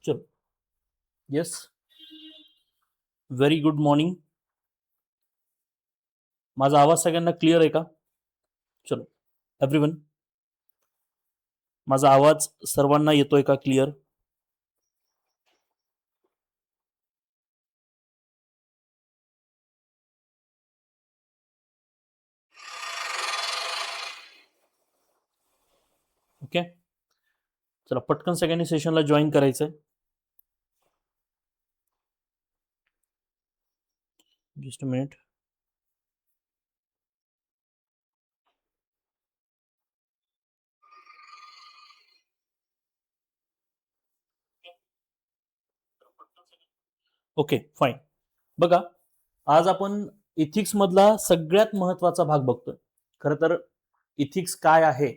चलो. Yes. Very good morning. माझा आवाज सगळ्यांना क्लिअर आहे का? चलो एव्हरीवन, माझा आवाज सर्वांना येतोय का क्लिअर? ओके, चला पटकन सगळ्यांनी सेशनला जॉईन करायचंय. Just a minute. Okay fine. बघा, आज आपण इथिक्स मधला सगळ्यात महत्वाचा भाग बघतोय. खरं तर इथिक्स काय आहे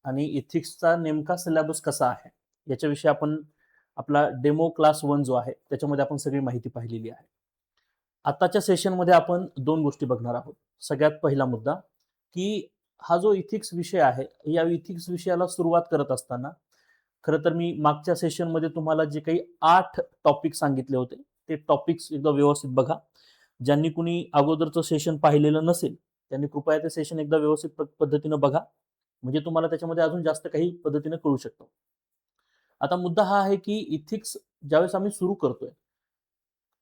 आणि इथिक्सचा नेमका सिलेबस कसा आहे याच्याविषयी आपण आपला डेमो क्लास 1 जो आहे त्याच्यामध्ये आपण सगळी माहिती पाहिलेली आहे. आताच्या सेशनमध्ये आपण दोन गोष्टी बघणार आहोत. सगळ्यात पहिला मुद्दा की हा जो इथिक्स विषय आहे, या इथिक्स विषयाला सुरुवात करत असताना खरं तर मी मागच्या सेशनमध्ये तुम्हाला जे काही 8 टॉपिक सांगितले होते ते टॉपिक्स एकदा व्यवस्थित बघा. ज्यांनी कुणी अगोदरचं सेशन पाहिलेलं नसेल त्यांनी कृपया ते सेशन एकदा व्यवस्थित पद्धतीनं बघा, म्हणजे तुम्हाला त्याच्यामध्ये अजून जास्त काही पद्धतीनं कळू शकतो. आता मुद्दा हा आहे की इथिक्स ज्यावेळेस आम्ही सुरू करतोय,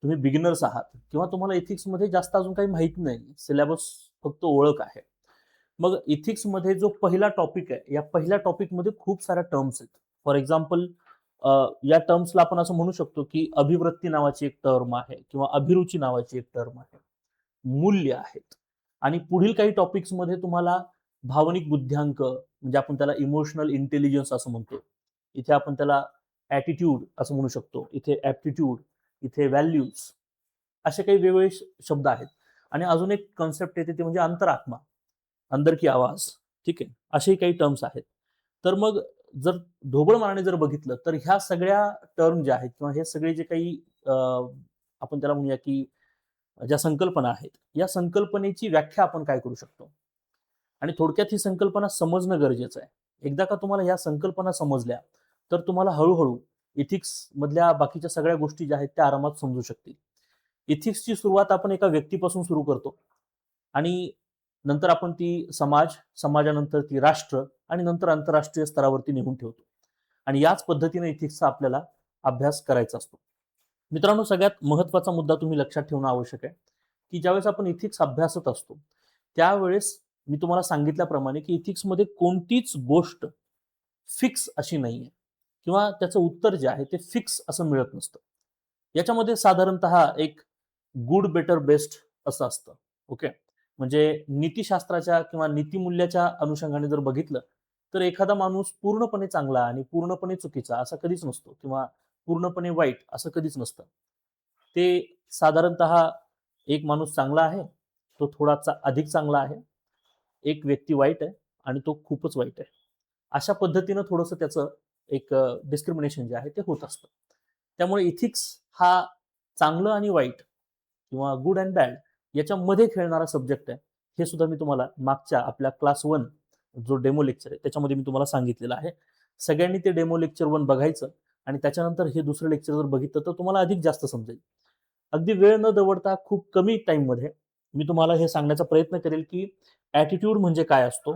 तुम्ही बिगिनर्स आहात किंवा तुम्हाला इथिक्स मध्ये जास्त अजून काही माहिती नाही, सिलेबस फक्त ओळख आहे. मग इथिक्स मध्ये जो पहिला टॉपिक आहे, या पहिल्या टॉपिक मध्ये खूप साऱ्या टर्म्स आहेत. फॉर एक्झाम्पल, या टर्म्सला आपण असं म्हणू शकतो की अभिवृत्ती नावाची एक टर्म आहे किंवा अभिरुची नावाची एक टर्म आहे, मूल्य आहेत. आणि पुढील काही टॉपिक्स मध्ये तुम्हाला भावनिक बुद्ध्यांक, म्हणजे आपण त्याला इमोशनल इंटेलिजन्स असं म्हणतो, इथे आपण त्याला ॲटिट्यूड असं म्हणू शकतो, इथे ॲप्टिट्यूड, इथे व्हॅल्यूज, असे काही वेगवेगळे शब्द आहेत. आणि अजून एक कॉन्सेप्ट येते ते म्हणजे अंतरात्मा, अंदर की आवाज. ठीक आहे, असेही काही टर्म्स आहेत. तर मग जर ढोबळ मानाने जर बघितलं तर ह्या सगळ्या टर्म ज्या आहेत किंवा हे सगळे जे काही आपण त्याला म्हणूया की ज्या संकल्पना आहेत, या संकल्पनेची व्याख्या आपण काय करू शकतो आणि थोडक्यात ही संकल्पना समजणं गरजेचं आहे. एकदा का तुम्हाला ह्या संकल्पना समजल्या तर तुम्हाला हळूहळू इथिक्स मधल्या बाकीच्या सगळ्या गोष्टी ज्या आहेत त्या आरामात समजू शकतील. इथिक्सची सुरुवात आपण एका व्यक्तीपासून सुरू करतो आणि नंतर आपण ती समाज, समाजानंतर ती राष्ट्र आणि नंतर आंतरराष्ट्रीय स्तरावरती निघून ठेवतो. आणि याच पद्धतीने इथिक्सचा आपल्याला अभ्यास करायचा असतो. मित्रांनो, सगळ्यात महत्वाचा मुद्दा तुम्ही लक्षात ठेवणं आवश्यक आहे की ज्यावेळेस आपण इथिक्स अभ्यासत असतो त्यावेळेस मी तुम्हाला सांगितल्याप्रमाणे की इथिक्समध्ये कोणतीच गोष्ट फिक्स अशी नाहीये किंवा त्याचं उत्तर जे आहे ते फिक्स असं मिळत नसतं. याच्यामध्ये साधारणतः एक गुड बेटर बेस्ट असं असतं. ओके, म्हणजे नीतिशास्त्राच्या किंवा नीतिमूल्याच्या अनुषंगाने जर बघितलं तर एखादा माणूस पूर्णपणे चांगला आणि पूर्णपणे चुकीचा असा कधीच नसतो किंवा पूर्णपणे वाईट असं कधीच नसतं. ते साधारणतः एक माणूस चांगला आहे, तो थोडासा अधिक चांगला आहे, एक व्यक्ती वाईट आहे आणि तो खूपच वाईट आहे. अशा पद्धतीनं थोडंसं त्याचं एक डिस्क्रिमिनेशन जे आहे ते होत असतं. त्यामुळे इथिक्स हा चांगलं आणि वाईट किंवा गुड अँड बॅड याच्यामध्ये खेळणारा सब्जेक्ट आहे. हे सुद्धा मी तुम्हाला मागच्या आपल्या क्लास 1 जो डेमो लेक्चर आहे त्याच्यामध्ये मी तुम्हाला सांगितलेलं आहे. सगळ्यांनी ते डेमो लेक्चर 1 बघायचं आणि त्याच्यानंतर हे दुसरं लेक्चर जर बघितलं तर तुम्हाला अधिक जास्त समजेल. अगदी वेळ न दवडता खूप कमी टाइममध्ये मी तुम्हाला हे सांगण्याचा प्रयत्न करेल की ॲटिट्यूड म्हणजे काय असतो,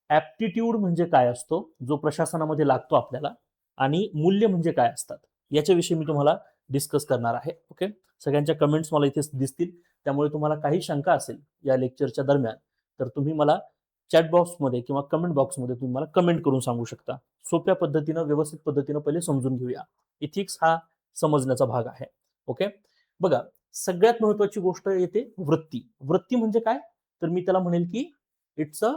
ॲप्टिट्यूड म्हणजे काय असतो जो प्रशासनामध्ये लागतो आपल्याला, आणि मूल्य म्हणजे काय असतात याच्याविषयी मी तुम्हाला डिस्कस करणार आहे. ओके, सगळ्यांच्या कमेंट्स मला इथे दिसतील, त्यामुळे तुम्हाला काही शंका असेल या लेक्चरच्या दरम्यान तर तुम्ही मला चॅट बॉक्समध्ये किंवा कमेंट बॉक्समध्ये तुम्ही मला कमेंट करून सांगू शकता. सोप्या पद्धतीनं व्यवस्थित पद्धतीनं पहिले समजून घेऊया. इथिक्स हा समजण्याचा भाग आहे. ओके, बघा, सगळ्यात महत्वाची गोष्ट येते वृत्ती. वृत्ती म्हणजे काय, तर मी त्याला म्हणेल की इट्स अ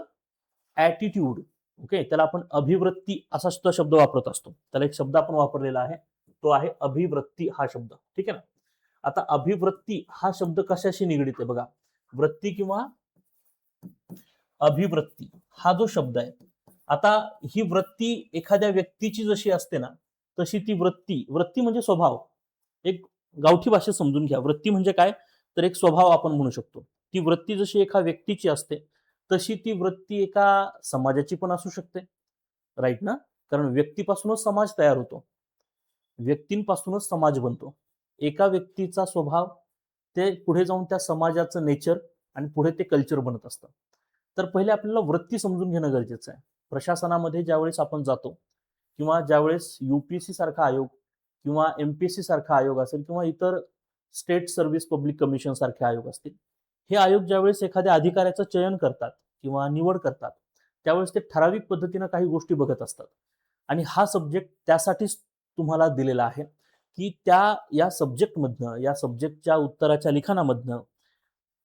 ॲटिट्यूड. ओके, त्याला आपण अभिवृत्ती असा सुद्धा शब्द वापरत असतो. त्याला एक शब्द आपण वापरलेला आहे, तो आहे अभिवृत्ती हा शब्द. ठीक आहे ना. आता अभिवृत्ती हा शब्द कशाशी निगडित आहे बघा. वृत्ती किंवा अभिवृत्ती हा जो शब्द आहे, आता ही वृत्ती एखाद्या व्यक्तीची जशी असते ना तशी ती वृत्ती, वृत्ती म्हणजे स्वभाव, एक गावठी भाषेत समजून घ्या. वृत्ती म्हणजे काय, तर एक स्वभाव आपण म्हणू शकतो. ती वृत्ती जशी एका व्यक्तीची असते तशी ती वृत्ती एका समाजाची पण असू शकते. राईट ना, कारण व्यक्तीपासूनच समाज तयार होतो. व्यक्तींपासूनच समाज बनतो. एका व्यक्तीचा स्वभाव ते पुढे जाऊन त्या समाजाचं नेचर आणि पुढे ते कल्चर बनत असतं. तर पहिले आपल्याला वृत्ती समजून घेणं गरजेचं आहे. प्रशासनामध्ये ज्यावेळेस आपण जातो किंवा ज्यावेळेस UPSC सारखा आयोग किंवा MPSC सारखा आयोग असेल किंवा इतर स्टेट सर्व्हिस पब्लिक कमिशन सारखे आयोग असतील, हे आयोग ज्यावेळेस एखाद्या अधिकाऱ्याचं चयन करतात किंवा निवड करतात, त्यावेळेस ते ठराविक पद्धतीनं काही गोष्टी बघत असतात. आणि हा सब्जेक्ट त्यासाठीच तुम्हाला दिलेला आहे की या सब्जेक्टमधनं, या सब्जेक्टच्या उत्तराच्या लिखाणामधनं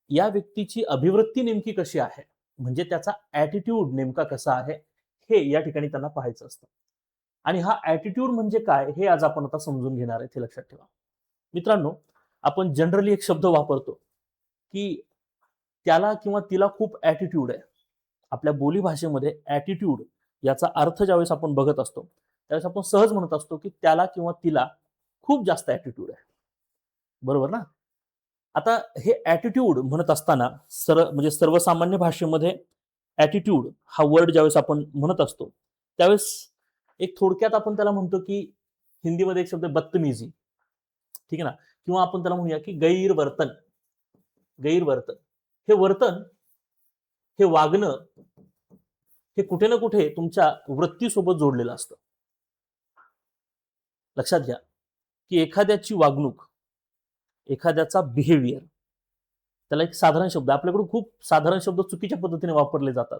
या व्यक्तीची अभिवृत्ती नेमकी कशी आहे, म्हणजे त्याचा ॲटिट्यूड नेमका कसा आहे, हे या ठिकाणी त्यांना पाहायचं असतं. आणि हा ॲटिट्यूड म्हणजे काय, हे आज आपण आता समजून घेणार आहे, हे लक्षात ठेवा. मित्रांनो, आपण जनरली एक शब्द वापरतो की त्याला किंवा तिला खूप ॲटिट्यूड आहे. आपल्या बोलीभाषेमध्ये ॲटिट्यूड याचा अर्थ ज्यावेळेस आपण बघत असतो, त्यावेळेस आपण सहज म्हणत असतो की त्याला किंवा तिला खूप जास्त ॲटिट्यूड आहे. बरोबर ना? आता हे ॲटिट्यूड म्हणत असताना म्हणजे सर्वसामान्य भाषेमध्ये ॲटिट्यूड हा वर्ड ज्यावेळेस आपण म्हणत असतो, त्यावेळेस एक थोडक्यात आपण त्याला म्हणतो की हिंदीमध्ये एक शब्द बदतमीजी, ठीक आहे ना? किंवा आपण त्याला म्हणूया की गैरवर्तन. गैरवर्तन हे वर्तन, हे वागणं, हे कुठे ना कुठे तुमच्या वृत्तीसोबत जोडलेलं असतं. लक्षात घ्या की एखाद्याची वागणूक, एखाद्याचा बिहेवियर, त्याला एक साधारण शब्द, आपल्याकडून खूप साधारण शब्द चुकीच्या पद्धतीने वापरले जातात.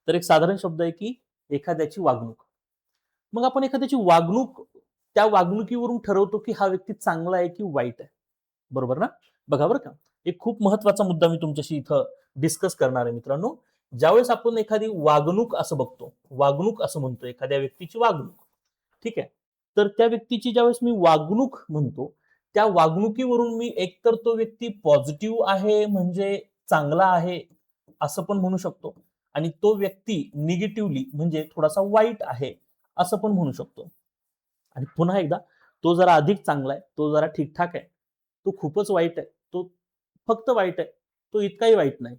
तर एक साधारण शब्द आहे की एखाद्याची वागणूक. मग आपण एखाद्याची वागणूक, त्या वागणुकीवरून ठरवतो की हा व्यक्ती चांगला आहे की वाईट आहे. बरोबर ना? बघा बरं का, एक खूप महत्वाचा मुद्दा मी तुमच्याशी इथं डिस्कस करणार आहे मित्रांनो. ज्यावेळेस आपण एखादी वागणूक असं बघतो, वागणूक असं म्हणतो, एखाद्या व्यक्तीची वागणूक, ठीक आहे, तर त्या व्यक्तीची ज्यावेळेस मी वागणूक म्हणतो, त्या वागणुकीवरून मी एकतर तो व्यक्ती पॉझिटिव्ह आहे म्हणजे चांगला आहे असं पण म्हणू शकतो, आणि तो व्यक्ती निगेटिव्हली म्हणजे थोडासा वाईट आहे असं पण म्हणू शकतो. आणि पुन्हा एकदा, तो जरा अधिक चांगला आहे, तो जरा ठीकठाक आहे, तो खूपच वाईट आहे, तो फक्त वाईट आहे, तो इतकाही वाईट नाही,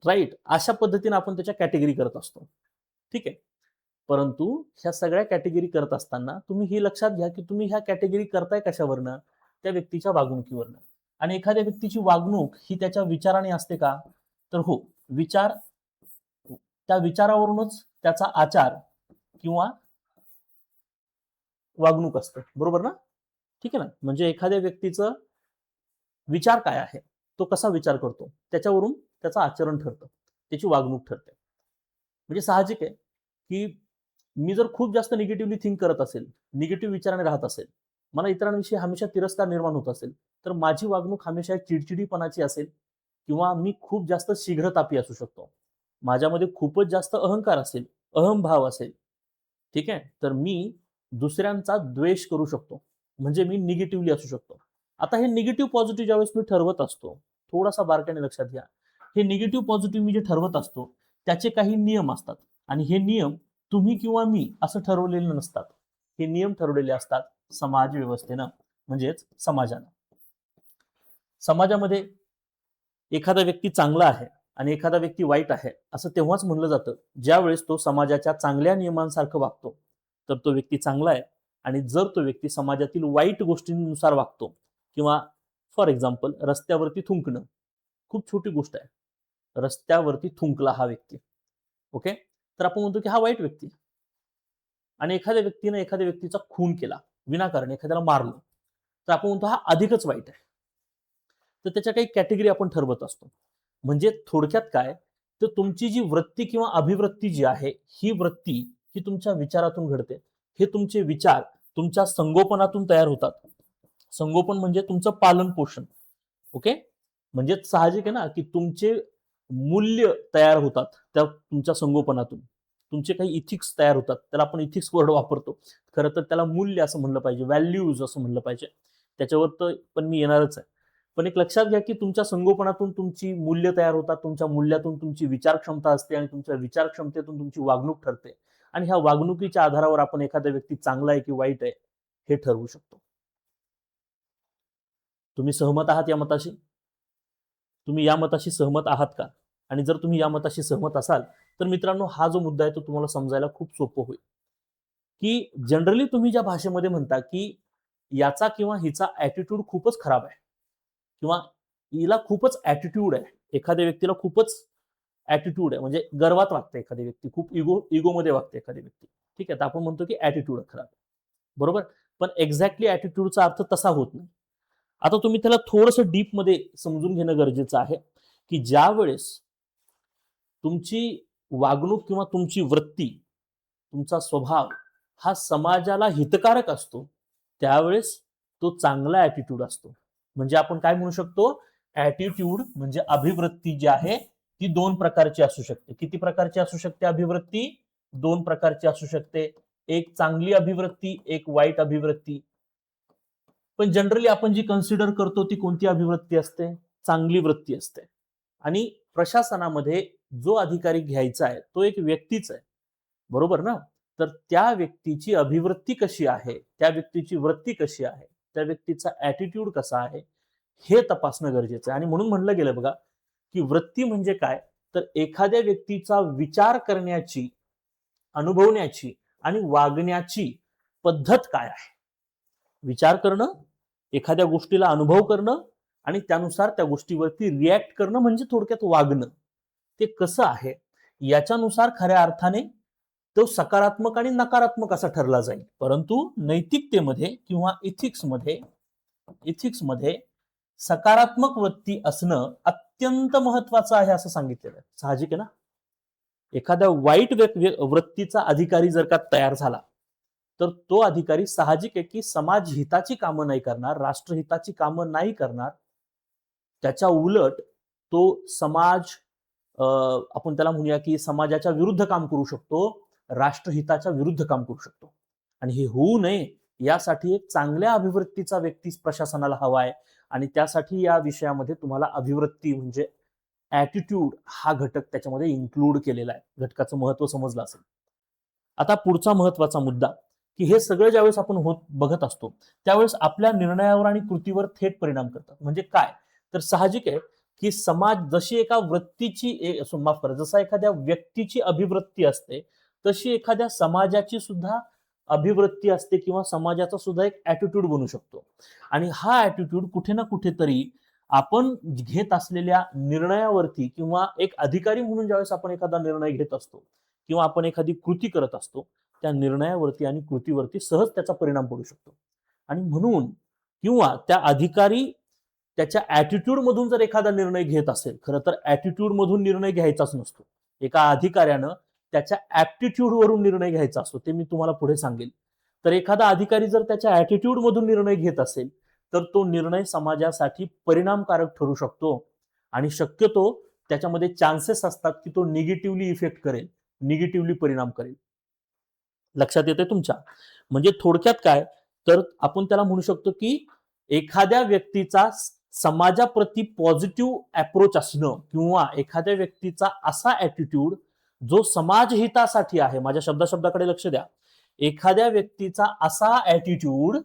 राईट, अशा पद्धतीने आपण त्याच्या कॅटेगरी करत असतो. ठीक आहे. परंतु ह्या सगळ्या कॅटेगरी करत असताना तुम्ही हे लक्षात घ्या की तुम्ही ह्या कॅटेगरी करताय कशावरनं? त्या व्यक्तीच्या वागणुकीवरनं. आणि एखाद्या व्यक्तीची वागणूक ही त्याच्या विचाराने असते का? तर हो, विचार, त्या विचारावरूनच त्याचा आचार किंवा वागणूक असते. बरोबर ना? ठीक आहे ना? म्हणजे एखाद्या व्यक्तीचं विचार काय आहे, तो कसा विचार करतो, त्याच्यावरून त्याचं आचरण ठरतं, त्याची वागणूक ठरते. म्हणजे साहजिक आहे की मी जर खूप जास्त निगेटिव्हली थिंक करत असेल, निगेटिव्ह विचाराने राहत असेल, मला इतरांविषयी हमेशा तिरस्कार निर्माण होत असेल, तर माझी वागणूक हमेशा चिडचिडीपणाची असेल किंवा मी खूप जास्त शीघ्रतापी असू शकतो. माझ्यामध्ये खूपच जास्त अहंकार असेल, अहंभाव असेल, ठीक आहे, तर मी दुसऱ्यांचा द्वेष करू शकतो, म्हणजे मी निगेटिव्हली असू शकतो. आता हे निगेटिव्ह पॉझिटिव्ह ज्यावेळेस मी ठरवत असतो, थोडासा बारकाईने लक्षात घ्या, हे निगेटिव्ह पॉझिटिव्ह मी जे ठरवत असतो त्याचे काही नियम असतात, आणि हे नियम तुम्ही किंवा मी असं ठरवलेले नसतात. हे नियम ठरवलेले असतात समाज व्यवस्थेनं, म्हणजेच समाजानं. समाजामध्ये एखादा व्यक्ती चांगला आहे आणि एखादा व्यक्ती वाईट आहे असं तेव्हाच म्हणलं जातं ज्यावेळेस तो समाजाच्या चांगल्या नियमांसारखं वागतो, तर तो व्यक्ती चांगला आहे. आणि जर तो व्यक्ती समाजातील वाईट गोष्टींनुसार वागतो, किंवा फॉर एक्झाम्पल रस्त्यावरती थुंकणं, खूप छोटी गोष्ट आहे, रस्त्यावरती थुंकला हा व्यक्ती, ओके, तर आपण म्हणतो की हा वाईट व्यक्ती. आणि एखाद्या व्यक्तीने एखाद्या व्यक्तीचा खून केला, विनाकारण एखाद्याला मारलं, तर आपण म्हणतो हा अधिकच वाईट आहे. तर त्याच्या काही कॅटेगरी आपण ठरवत असतो. म्हणजे थोडक्यात काय, तर तुमची जी वृत्ती किंवा अभिवृत्ती जी आहे, ही वृत्ती ही तुमच्या विचारातून घडते. हे तुमचे विचार तुमच्या संगोपनातून तयार होतात. संगोपन म्हणजे तुमचं पालन पोषण, ओके. म्हणजे साहजिक आहे ना की तुमचे मूल्य तयार होतात त्या तुमच्या संगोपनातून. तुमचे काही इथिक्स तयार होतात, त्याला आपण इथिक्स वर्ड वापरतो, खरं तर त्याला मूल्य असं म्हणलं पाहिजे, व्हॅल्यूज असं म्हणलं पाहिजे. त्याच्यावर तर पण मी येणारच आहे. पण एक लक्षात घ्या की तुमच्या संगोपनातून तुमची मूल्य तयार होतात, तुमच्या मूल्यातून तुमची विचार क्षमता असते, आणि तुमच्या विचार क्षमतेतून तुमची वागणूक ठरते. आणि ह्या वागणुकीच्या आधारावर आपण एखादा व्यक्ती चांगला आहे की वाईट आहे हे ठरवू शकतो. तुम्ही सहमत आहात या मताशी? तुम्ही या मताशी सहमत आहात का? आणि जर तुम्ही या मताशी सहमत असाल, तर मित्रांनो, हा जो मुद्दा आहे तो तुम्हाला समजायला खूप सोपं होईल. की जनरली तुम्ही ज्या भाषेमध्ये म्हणता की याचा किंवा हिचा ऍटिट्यूड खूपच खराब आहे किंवा हिला खूपच ऍटिट्यूड आहे, एखाद्या व्यक्तीला खूपच ऍटिट्यूड आहे, म्हणजे गर्वात वागते एखादी व्यक्ती, खूप इगोमध्ये वागते एखादी व्यक्ती, ठीक आहे, तर आपण म्हणतो की ऍटिट्यूड खराब, बरोबर. पण एक्झॅक्टली ऍटिट्यूडचा अर्थ तसा होत नाही. आता तुम्ही त्याला थोडंसं डीप मध्ये समजून घेणं गरजेचं आहे की ज्या वेळेस तुमची वागणूक किंवा तुमची वृत्ती, तुमचा स्वभाव हा समाजाला हितकारक असतो, त्यावेळेस तो चांगला ऍटिट्यूड असतो. म्हणजे आपण काय म्हणू शकतो, ऍटिट्यूड म्हणजे अभिवृत्ती जी आहे ती दोन प्रकारची असू शकते. किती प्रकारची असू शकते अभिवृत्ती? दोन प्रकारची असू शकते. एक चांगली अभिवृत्ती, एक वाईट अभिवृत्ती. पण जनरली आपण जी कन्सिडर करतो ती कोणती अभिवृत्ती असते? चांगली वृत्ती असते. आणि प्रशासनामध्ये जो अधिकारी घ्यायचा आहे तो एक व्यक्तीच आहे, बरोबर ना. तर त्या व्यक्तीची अभिवृत्ती कशी आहे, त्या व्यक्तीची वृत्ती कशी आहे, त्या व्यक्तीचा ऍटिट्यूड कसा आहे, हे तपासणं गरजेचं आहे. आणि म्हणून म्हणलं गेलं बघा की वृत्ती म्हणजे काय, तर एखाद्या व्यक्तीचा विचार करण्याची, अनुभवण्याची आणि वागण्याची पद्धत काय आहे. विचार करणं, एखाद्या गोष्टीला अनुभव करणं आणि त्यानुसार त्या गोष्टीवरती रिॲक्ट करणं म्हणजे थोडक्यात वागणं. ते कसं आहे याच्यानुसार खऱ्या अर्थाने तो सकारात्मक आणि नकारात्मक असा ठरला जाईल. परंतु नैतिकतेमध्ये किंवा इथिक्समध्ये सकारात्मक वृत्ती असणं अत्यंत महत्वाचं आहे असं सांगितलेलं आहे. साहजिक आहे ना. एखाद्या वाईट वृत्तीचा अधिकारी जर का तयार झाला तर तो अधिकारी साहजिक आहे की समाज हिताची कामं नाही करणार, राष्ट्रहिताची कामं नाही करणार. त्याच्या उलट तो समाज, आपण त्याला म्हणूया की समाजाच्या विरुद्ध काम करू शकतो, राष्ट्रहिताच्या विरुद्ध काम करू शकतो. आणि हे होऊ नये यासाठी एक चांगल्या अभिवृत्तीचा व्यक्ती प्रशासनाला हवा आहे. आणि त्यासाठी या विषयामध्ये तुम्हाला अभिवृत्ती म्हणजे ऍटिट्यूड हा घटक त्याच्यामध्ये इन्क्लूड केलेला आहे. घटकाचं महत्व समजलं असेल. आता पुढचा महत्वाचा मुद्दा की हे सगळं ज्यावेळेस आपण बघत असतो त्यावेळेस आपल्या निर्णयावर आणि कृतीवर थेट परिणाम करतात. म्हणजे काय, तर साहजिक आहे की समाज जशी एका वृत्तीची, माफ करा, जसा एखाद्या व्यक्तीची अभिवृत्ती असते तशी एखाद्या समाजाची सुद्धा अभिवृत्ती असते किंवा समाजाचा सुद्धा एक ऍटिट्यूड बनू शकतो. आणि हा ऍटिट्यूड कुठे ना कुठेतरी आपण घेत असलेल्या निर्णयावरती किंवा एक अधिकारी म्हणून ज्यावेळेस आपण एखादा निर्णय घेत असतो किंवा आपण एखादी कृती करत असतो त्या निर्णयावरती आणि कृतीवरती सहज त्याचा परिणाम पडू शकतो. आणि म्हणून किंवा त्या अधिकारी त्याच्या ऍटिट्यूड मधून जर एखादा निर्णय घेत असेल, खरं तर ऍटिट्यूड मधून निर्णय घ्यायचाच नसतो. एका अधिकाऱ्यानं त्याच्या ऍप्टिट्यूड वरून निर्णय घ्यायचा असतो, ते मी तुम्हाला पुढे सांगेल. तर एखादा अधिकारी जर त्याच्या ऍटिट्यूड मधून निर्णय घेत असेल तर तो निर्णय समाजासाठी परिणामकारक ठरू शकतो आणि शक्यतो त्याच्यामध्ये चान्सेस असतात की तो निगेटिव्हली इफेक्ट करेल, निगेटिव्हली परिणाम करेल. लक्षात येते तुमच्या. म्हणजे थोडक्यात काय, तर आपण त्याला म्हणू शकतो की एखाद्या व्यक्तीचा समाजाप्रती पॉझिटिव्ह अप्रोच असणं किंवा एखाद्या व्यक्तीचा असा ऍटिट्यूड जो समाज हितासाठी आहे. माझ्या शब्दाकडे लक्ष द्या. एखाद्या व्यक्तीचा असा ऍटिट्यूड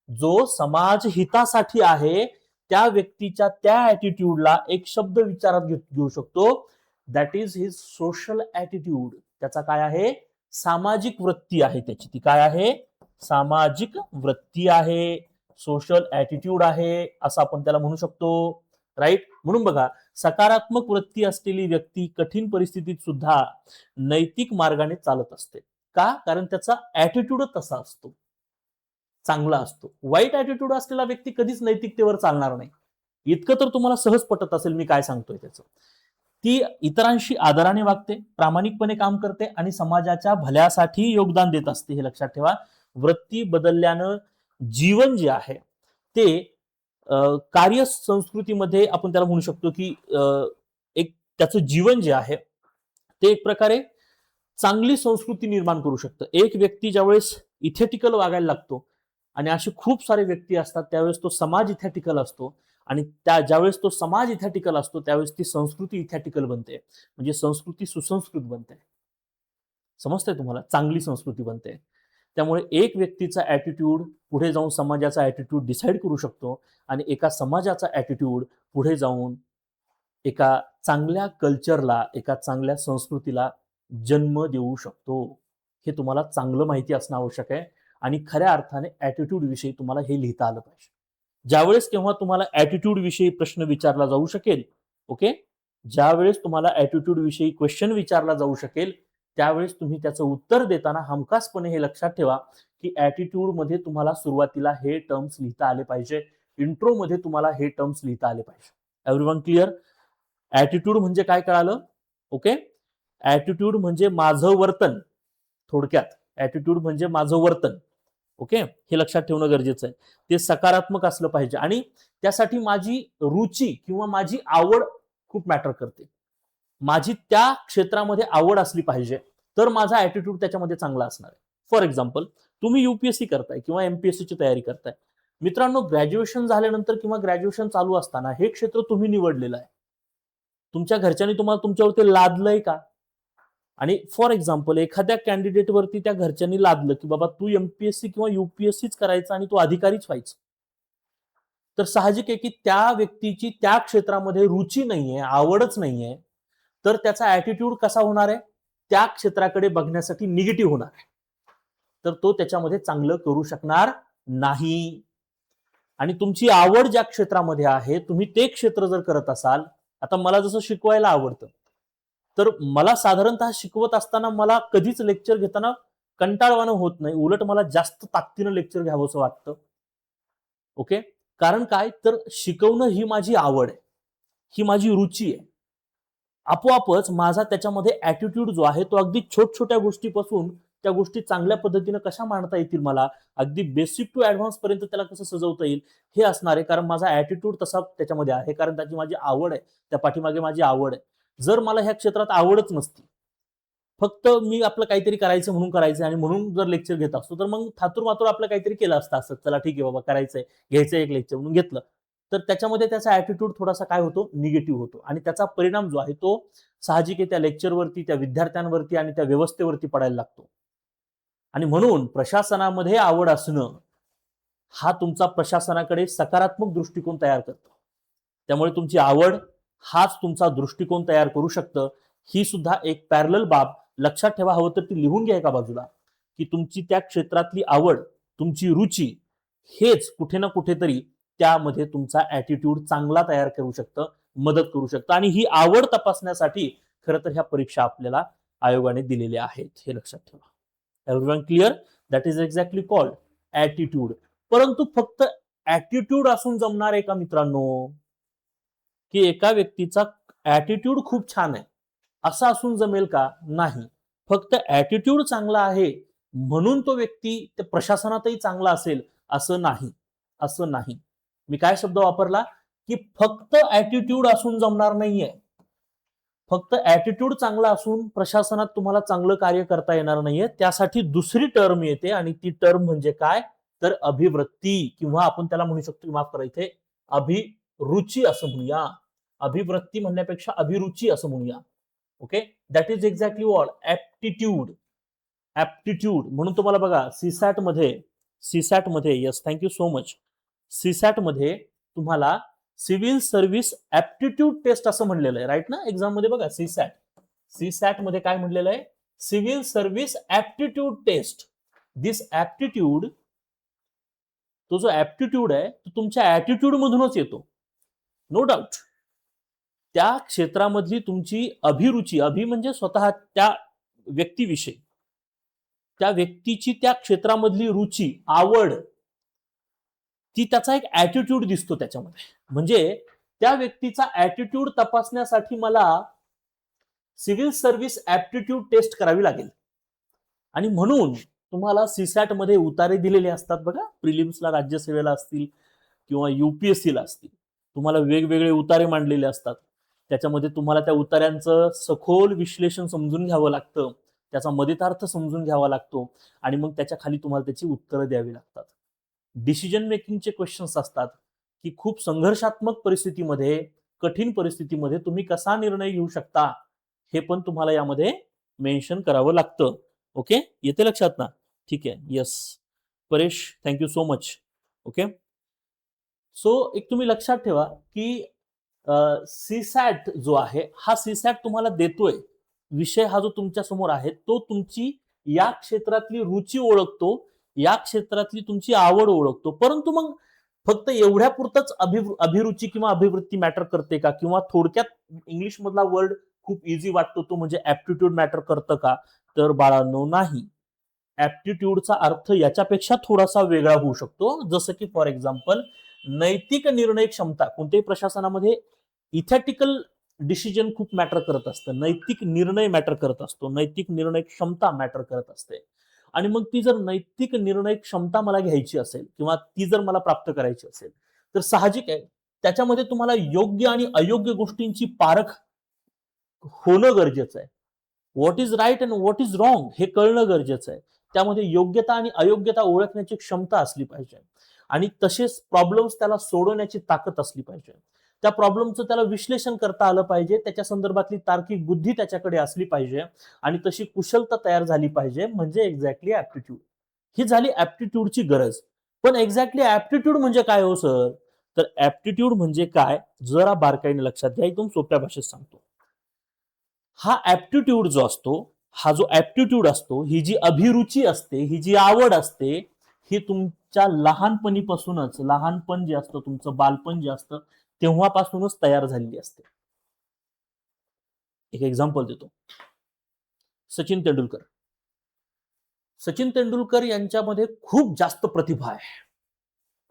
जो समाज हितासाठी आहे, त्या व्यक्तीच्या त्या ऍटिट्यूडला एक शब्द विचारात घेऊ शकतो, that is his social attitude. त्याचा काय आहे, सामाजिक वृत्ती आहे त्याची. ती काय आहे, सामाजिक वृत्ती आहे, सोशल ऍटिट्यूड आहे असं आपण त्याला म्हणू शकतो. राईट. म्हणून बघा, सकारात्मक वृत्ती असलेली व्यक्ती कठीण परिस्थितीत सुद्धा नैतिक मार्गाने चालत असते. का? कारण त्याचा ऍटिट्यूड तसा असतो, चांगला असतो. वाईट ऍटिट्यूड असलेला व्यक्ती कधीच नैतिकतेवर चालणार नाही. इतकं तर तुम्हाला सहज पटत असेल मी काय सांगतोय त्याचं. ती इतरांशी आदराने वागते, प्रामाणिकपणे काम करते आणि समाजाच्या भल्यासाठी योगदान देत असते. हे लक्षात ठेवा. वृत्ती बदलल्यानं जीवन जे आहे ते कार्य संस्कृतीमध्ये आपण त्याला म्हणू शकतो की एक त्याचं जीवन जे आहे ते एक प्रकारे चांगली संस्कृती निर्माण करू शकतं. एक व्यक्ती ज्यावेळेस इथेटिकल वागायला लागतो आणि असे खूप सारे व्यक्ती असतात त्यावेळेस तो समाज इथेटिकल असतो आणि ज्यावेळेस तो समाज इथेटिकल असतो त्यावेळेस ती संस्कृती इथेटिकल बनते. म्हणजे संस्कृती सुसंस्कृत बनते. समजतंय तुम्हाला? चांगली संस्कृती बनते. त्यामुळे एक व्यक्तीचा ऍटिट्यूड पुढे जाऊन समाजाचा ऍटिट्यूड डिसाईड करू शकतो आणि एका समाजाचा ऍटिट्यूड पुढे जाऊन एका चांगल्या कल्चरला, एका चांगल्या संस्कृतीला जन्म देऊ शकतो. हे तुम्हाला चांगलं माहिती असणं आवश्यक आहे आणि खऱ्या अर्थाने ऍटिट्यूड विषयी तुम्हाला हे लिहिता आलं पाहिजे. ज्यावेळेस केव्हा तुम्हाला ऍटिट्यूड विषयी प्रश्न विचारला जाऊ शकेल, ओके, ज्यावेळेस तुम्हाला ऍटिट्यूड विषयी क्वेश्चन विचारला जाऊ शकेल, त्यावेळेस तुम्ही त्याचं उत्तर देताना हमखासपणे हे लक्षात ठेवा की ऍटिट्यूड मध्ये तुम्हाला सुरुवातीला हे टर्म्स लिहिता आले पाहिजे, इंट्रो मध्ये तुम्हाला हे टर्म्स लिहिता आले पाहिजे. Everyone clear? ऍटिट्यूड म्हणजे काय कळालं? ओके, ऍटिट्यूड म्हणजे माझं वर्तन. थोडक्यात ऍटिट्यूड म्हणजे माझं वर्तन. ओके, हे लक्षात ठेवणं गरजेचं आहे. ते सकारात्मक असलं पाहिजे आणि त्यासाठी माझी रुची किंवा माझी आवड खूप मॅटर करते. माझी त्या क्षेत्रामध्ये आवड असली पाहिजे तर माझा ऍटिट्यूड त्याच्यामध्ये चांगला असणार आहे. फॉर एक्झाम्पल, तुम्ही युपीएससी करताय किंवा एमपीएससीची तयारी करताय. मित्रांनो, ग्रॅज्युएशन झाल्यानंतर किंवा ग्रॅज्युएशन चालू असताना हे क्षेत्र तुम्ही निवडलेलं आहे. तुमच्या घरच्यांनी तुम्हाला तुमच्यावरती लादलंय का? आणि फॉर एक्झाम्पल एखाद्या कॅन्डिडेटवरती त्या घरच्यांनी लादलं की बाबा तू एमपीएससी किंवा युपीएससीच करायचं आणि तू अधिकारीच व्हायचं, तर साहजिक आहे की त्या व्यक्तीची त्या क्षेत्रामध्ये रुची नाहीये, आवडच नाहीये, तर त्याचा ऍटिट्यूड कसा होणार आहे? त्या क्षेत्राकडे बघण्यासाठी निगेटिव्ह होणार आहे. तर तो त्याच्यामध्ये चांगलं करू शकणार नाही. आणि तुमची आवड ज्या क्षेत्रामध्ये आहे, तुम्ही ते क्षेत्र जर करत असाल, आता मला जसं शिकवायला आवडतं, तर मला साधारणतः शिकवत असताना मला कधीच लेक्चर घेताना कंटाळवाणं होत नाही, उलट मला जास्त ताकदीनं लेक्चर घ्यावंसं वाटतं. ओके, कारण काय, तर शिकवणं ही माझी आवड आहे, ही माझी रुची आहे. आपोआपच माझा त्याच्यामध्ये ऍटिट्यूड जो आहे तो अगदी छोट्या गोष्टीपासून त्या गोष्टी चांगल्या पद्धतीने कशा मांडता येतील, मला अगदी बेसिक टू ऍडव्हान्स पर्यंत त्याला कसं सजवता येईल हे असणार आहे. कारण माझा ऍटिट्यूड तसा त्याच्यामध्ये आहे, कारण त्याची माझी आवड आहे, त्या पाठीमागे माझी आवड आहे. जर मला ह्या क्षेत्रात आवडच नसती, फक्त मी आपलं काहीतरी करायचं म्हणून करायचं आणि म्हणून जर लेक्चर घेत असतो, तर मग थातूर मातूर आपलं काहीतरी केलं असतं, असं चला ठीक आहे बाबा करायचंय, घ्यायचंय एक लेक्चर म्हणून घेतलं, तर त्याच्यामध्ये त्याचा ऍटिट्यूड थोडासा काय होतो, निगेटिव्ह होतो. आणि त्याचा परिणाम जो आहे तो साहजिक आहे त्या लेक्चरवरती, त्या विद्यार्थ्यांवरती आणि त्या व्यवस्थेवरती पडायला लागतो. आणि म्हणून प्रशासनामध्ये आवड असणं हा तुमचा प्रशासनाकडे सकारात्मक दृष्टिकोन तयार करतो. त्यामुळे तुमची आवड हाच तुमचा दृष्टिकोन तयार करू शकतं. ही सुद्धा एक पॅरलल बाब लक्षात ठेवा. हवं तर ती लिहून घ्या एका बाजूला, की तुमची त्या क्षेत्रातली आवड, तुमची रुची हेच कुठे ना कुठेतरी त्यामध्ये तुमचा ऍटिट्यूड चांगला तयार करू शकतं, मदत करू शकतं. आणि ही आवड तपासण्यासाठी खरं तर ह्या परीक्षा आपल्याला आयोगाने दिलेल्या आहेत, हे लक्षात ठेवा. Everyone clear? That is exactly called attitude. परंतु फक्त ऍटिट्यूड असून जमणार आहे का मित्रांनो? की एका व्यक्तीचा ऍटिट्यूड खूप छान आहे असं असून जमेल का? नाही. फक्त ऍटिट्यूड चांगला आहे म्हणून तो व्यक्ती त्या प्रशासनातही चांगला असेल असं नाही. असं नाही. मी काय शब्द वापरला, की फक्त ऍटिट्यूड असून जमणार नाहीये. फक्त ऍटिट्यूड चांगला असून प्रशासनात तुम्हाला चांगलं कार्य करता येणार नाहीये. त्यासाठी दुसरी टर्म येते आणि ती टर्म म्हणजे काय, तर अभिवृत्ती, किंवा आपण त्याला म्हणू शकतो, माफ करा इथे अभिरुची असं म्हणूया. अभिवृत्ती म्हणण्यापेक्षा अभिरुची असं म्हणूया. Okay, that is exactly what aptitude. Aptitude म्हणून तुम्हाला बघा सीसॅट मध्ये yes, thank you so much. CSAT मध्ये तुम्हाला सिव्हिल सर्व्हिस ऍप्टिट्यूड टेस्ट असं म्हणलेलं आहे, राईट ना? एक्झाम मध्ये बघा सीसॅट मध्ये काय म्हणलेलं आहे, सिव्हिल सर्व्हिस ऍप्टिट्यूड टेस्ट. दिस ऍप्टिट्यूड, तो जो ऍप्टिट्यूड आहे तो तुमच्या ऍटिट्यूड मधूनच येतो, नो डाऊट. त्या क्षेत्रामधली तुमची अभिरुची, अभि म्हणजे स्वतः त्या व्यक्तीविषयी, त्या व्यक्तीची त्या क्षेत्रामधली रुची, आवड, ती त्याचा एक ऍटिट्यूड दिसतो त्याच्यामध्ये. म्हणजे त्या व्यक्तीचा ऍटिट्यूड तपासण्यासाठी मला सिव्हिल सर्व्हिस ऍप्टिट्यूड टेस्ट करावी लागेल. आणि म्हणून तुम्हाला सीसॅट मध्ये उतारे दिलेले असतात बघा, प्रिलिम्सला राज्यसेवेला असतील किंवा युपीएससीला असतील, तुम्हाला वेगवेगळे उतारे मांडलेले असतात. त्याच्यामध्ये तुम्हाला त्या उतार्यांचं सखोल विश्लेषण समजून घ्यावं लागतं, त्याचा मदितार्थ समजून घ्यावा लागतो आणि मग त्याच्या खाली तुम्हाला त्याची उत्तरं द्यावी लागतात. डिसिजन मेकिंगचे क्वेश्चन्स असतात, की खूप संघर्षात्मक परिस्थितीमध्ये, कठीण परिस्थितीमध्ये तुम्ही कसा निर्णय घेऊ शकता हे पण तुम्हाला यामध्ये मेन्शन करावं लागतं. ओके, येते लक्षात ना? ठीक आहे, yes Paresh, thank you so much. Okay, so एक तुम्ही लक्षात ठेवा की सीसॅट जो आहे हा सीसॅट तुम्हाला देतोय, विषय हा जो तुमच्या समोर आहे तो तुमची या क्षेत्रातली रुची ओळखतो, या क्षेत्रातली तुमची आवड ओळखतो. परंतु मग फक्त एवढ्या पुरतच अभिरुची किंवा अभिवृत्ती मॅटर करते का? किंवा थोडक्यात इंग्लिश मधला वर्ड खूप इझी वाटतो तो म्हणजे ऍप्टिट्यूड मॅटर करतं का? तर बाळांनो नाही. ऍप्टिट्यूडचा अर्थ याच्यापेक्षा थोडासा वेगळा होऊ शकतो. जसं की फॉर एक्झाम्पल नैतिक निर्णय क्षमता. कोणत्याही प्रशासनामध्ये इथेटिकल डिसिजन खूप मॅटर करत असतं. नैतिक निर्णय मॅटर करत असतो. नैतिक निर्णय क्षमता मॅटर करत असते. आणि मग ती जर नैतिक निर्णय क्षमता मला घ्यायची असेल किंवा ती जर मला प्राप्त करायची असेल तर साहजिक आहे त्याच्यामध्ये तुम्हाला योग्य आणि अयोग्य गोष्टींची पारख होणं गरजेचं आहे. What is right and what is wrong हे कळणं गरजेचं आहे. त्यामध्ये योग्यता आणि अयोग्यता ओळखण्याची क्षमता असली पाहिजे आणि तसेच प्रॉब्लेम्स त्याला सोडवण्याची ताकद असली पाहिजे. त्या प्रॉब्लेमचं त्याला विश्लेषण करता आलं पाहिजे. त्याच्या संदर्भातली तार्किक बुद्धी त्याच्याकडे असली पाहिजे आणि तशी कुशलता तयार झाली पाहिजे. म्हणजे एक्झॅक्टली ऍप्टिट्यूड. ही झाली ऍप्टिट्यूडची गरज. पण एक्झॅक्टली ऍप्टिट्यूड म्हणजे काय हो सर? तर ऍप्टिट्यूड म्हणजे काय जरा बारकाईने लक्षात घ्या. एकदम सोप्या भाषेत सांगतो. हा ऍप्टिट्यूड जो असतो, हा जो ऍप्टिट्यूड असतो, ही जी अभिरुची असते, ही जी आवड असते, ही तुमच्या लहानपणीपासूनच, लहानपण जे असतं तुमचं बालपण जे असतं तेव्हापासूनच तयार झालेली असते. एक एक्झाम्पल देतो. सचिन तेंडुलकर. सचिन तेंडुलकर यांच्यामध्ये खूप जास्त प्रतिभा आहे.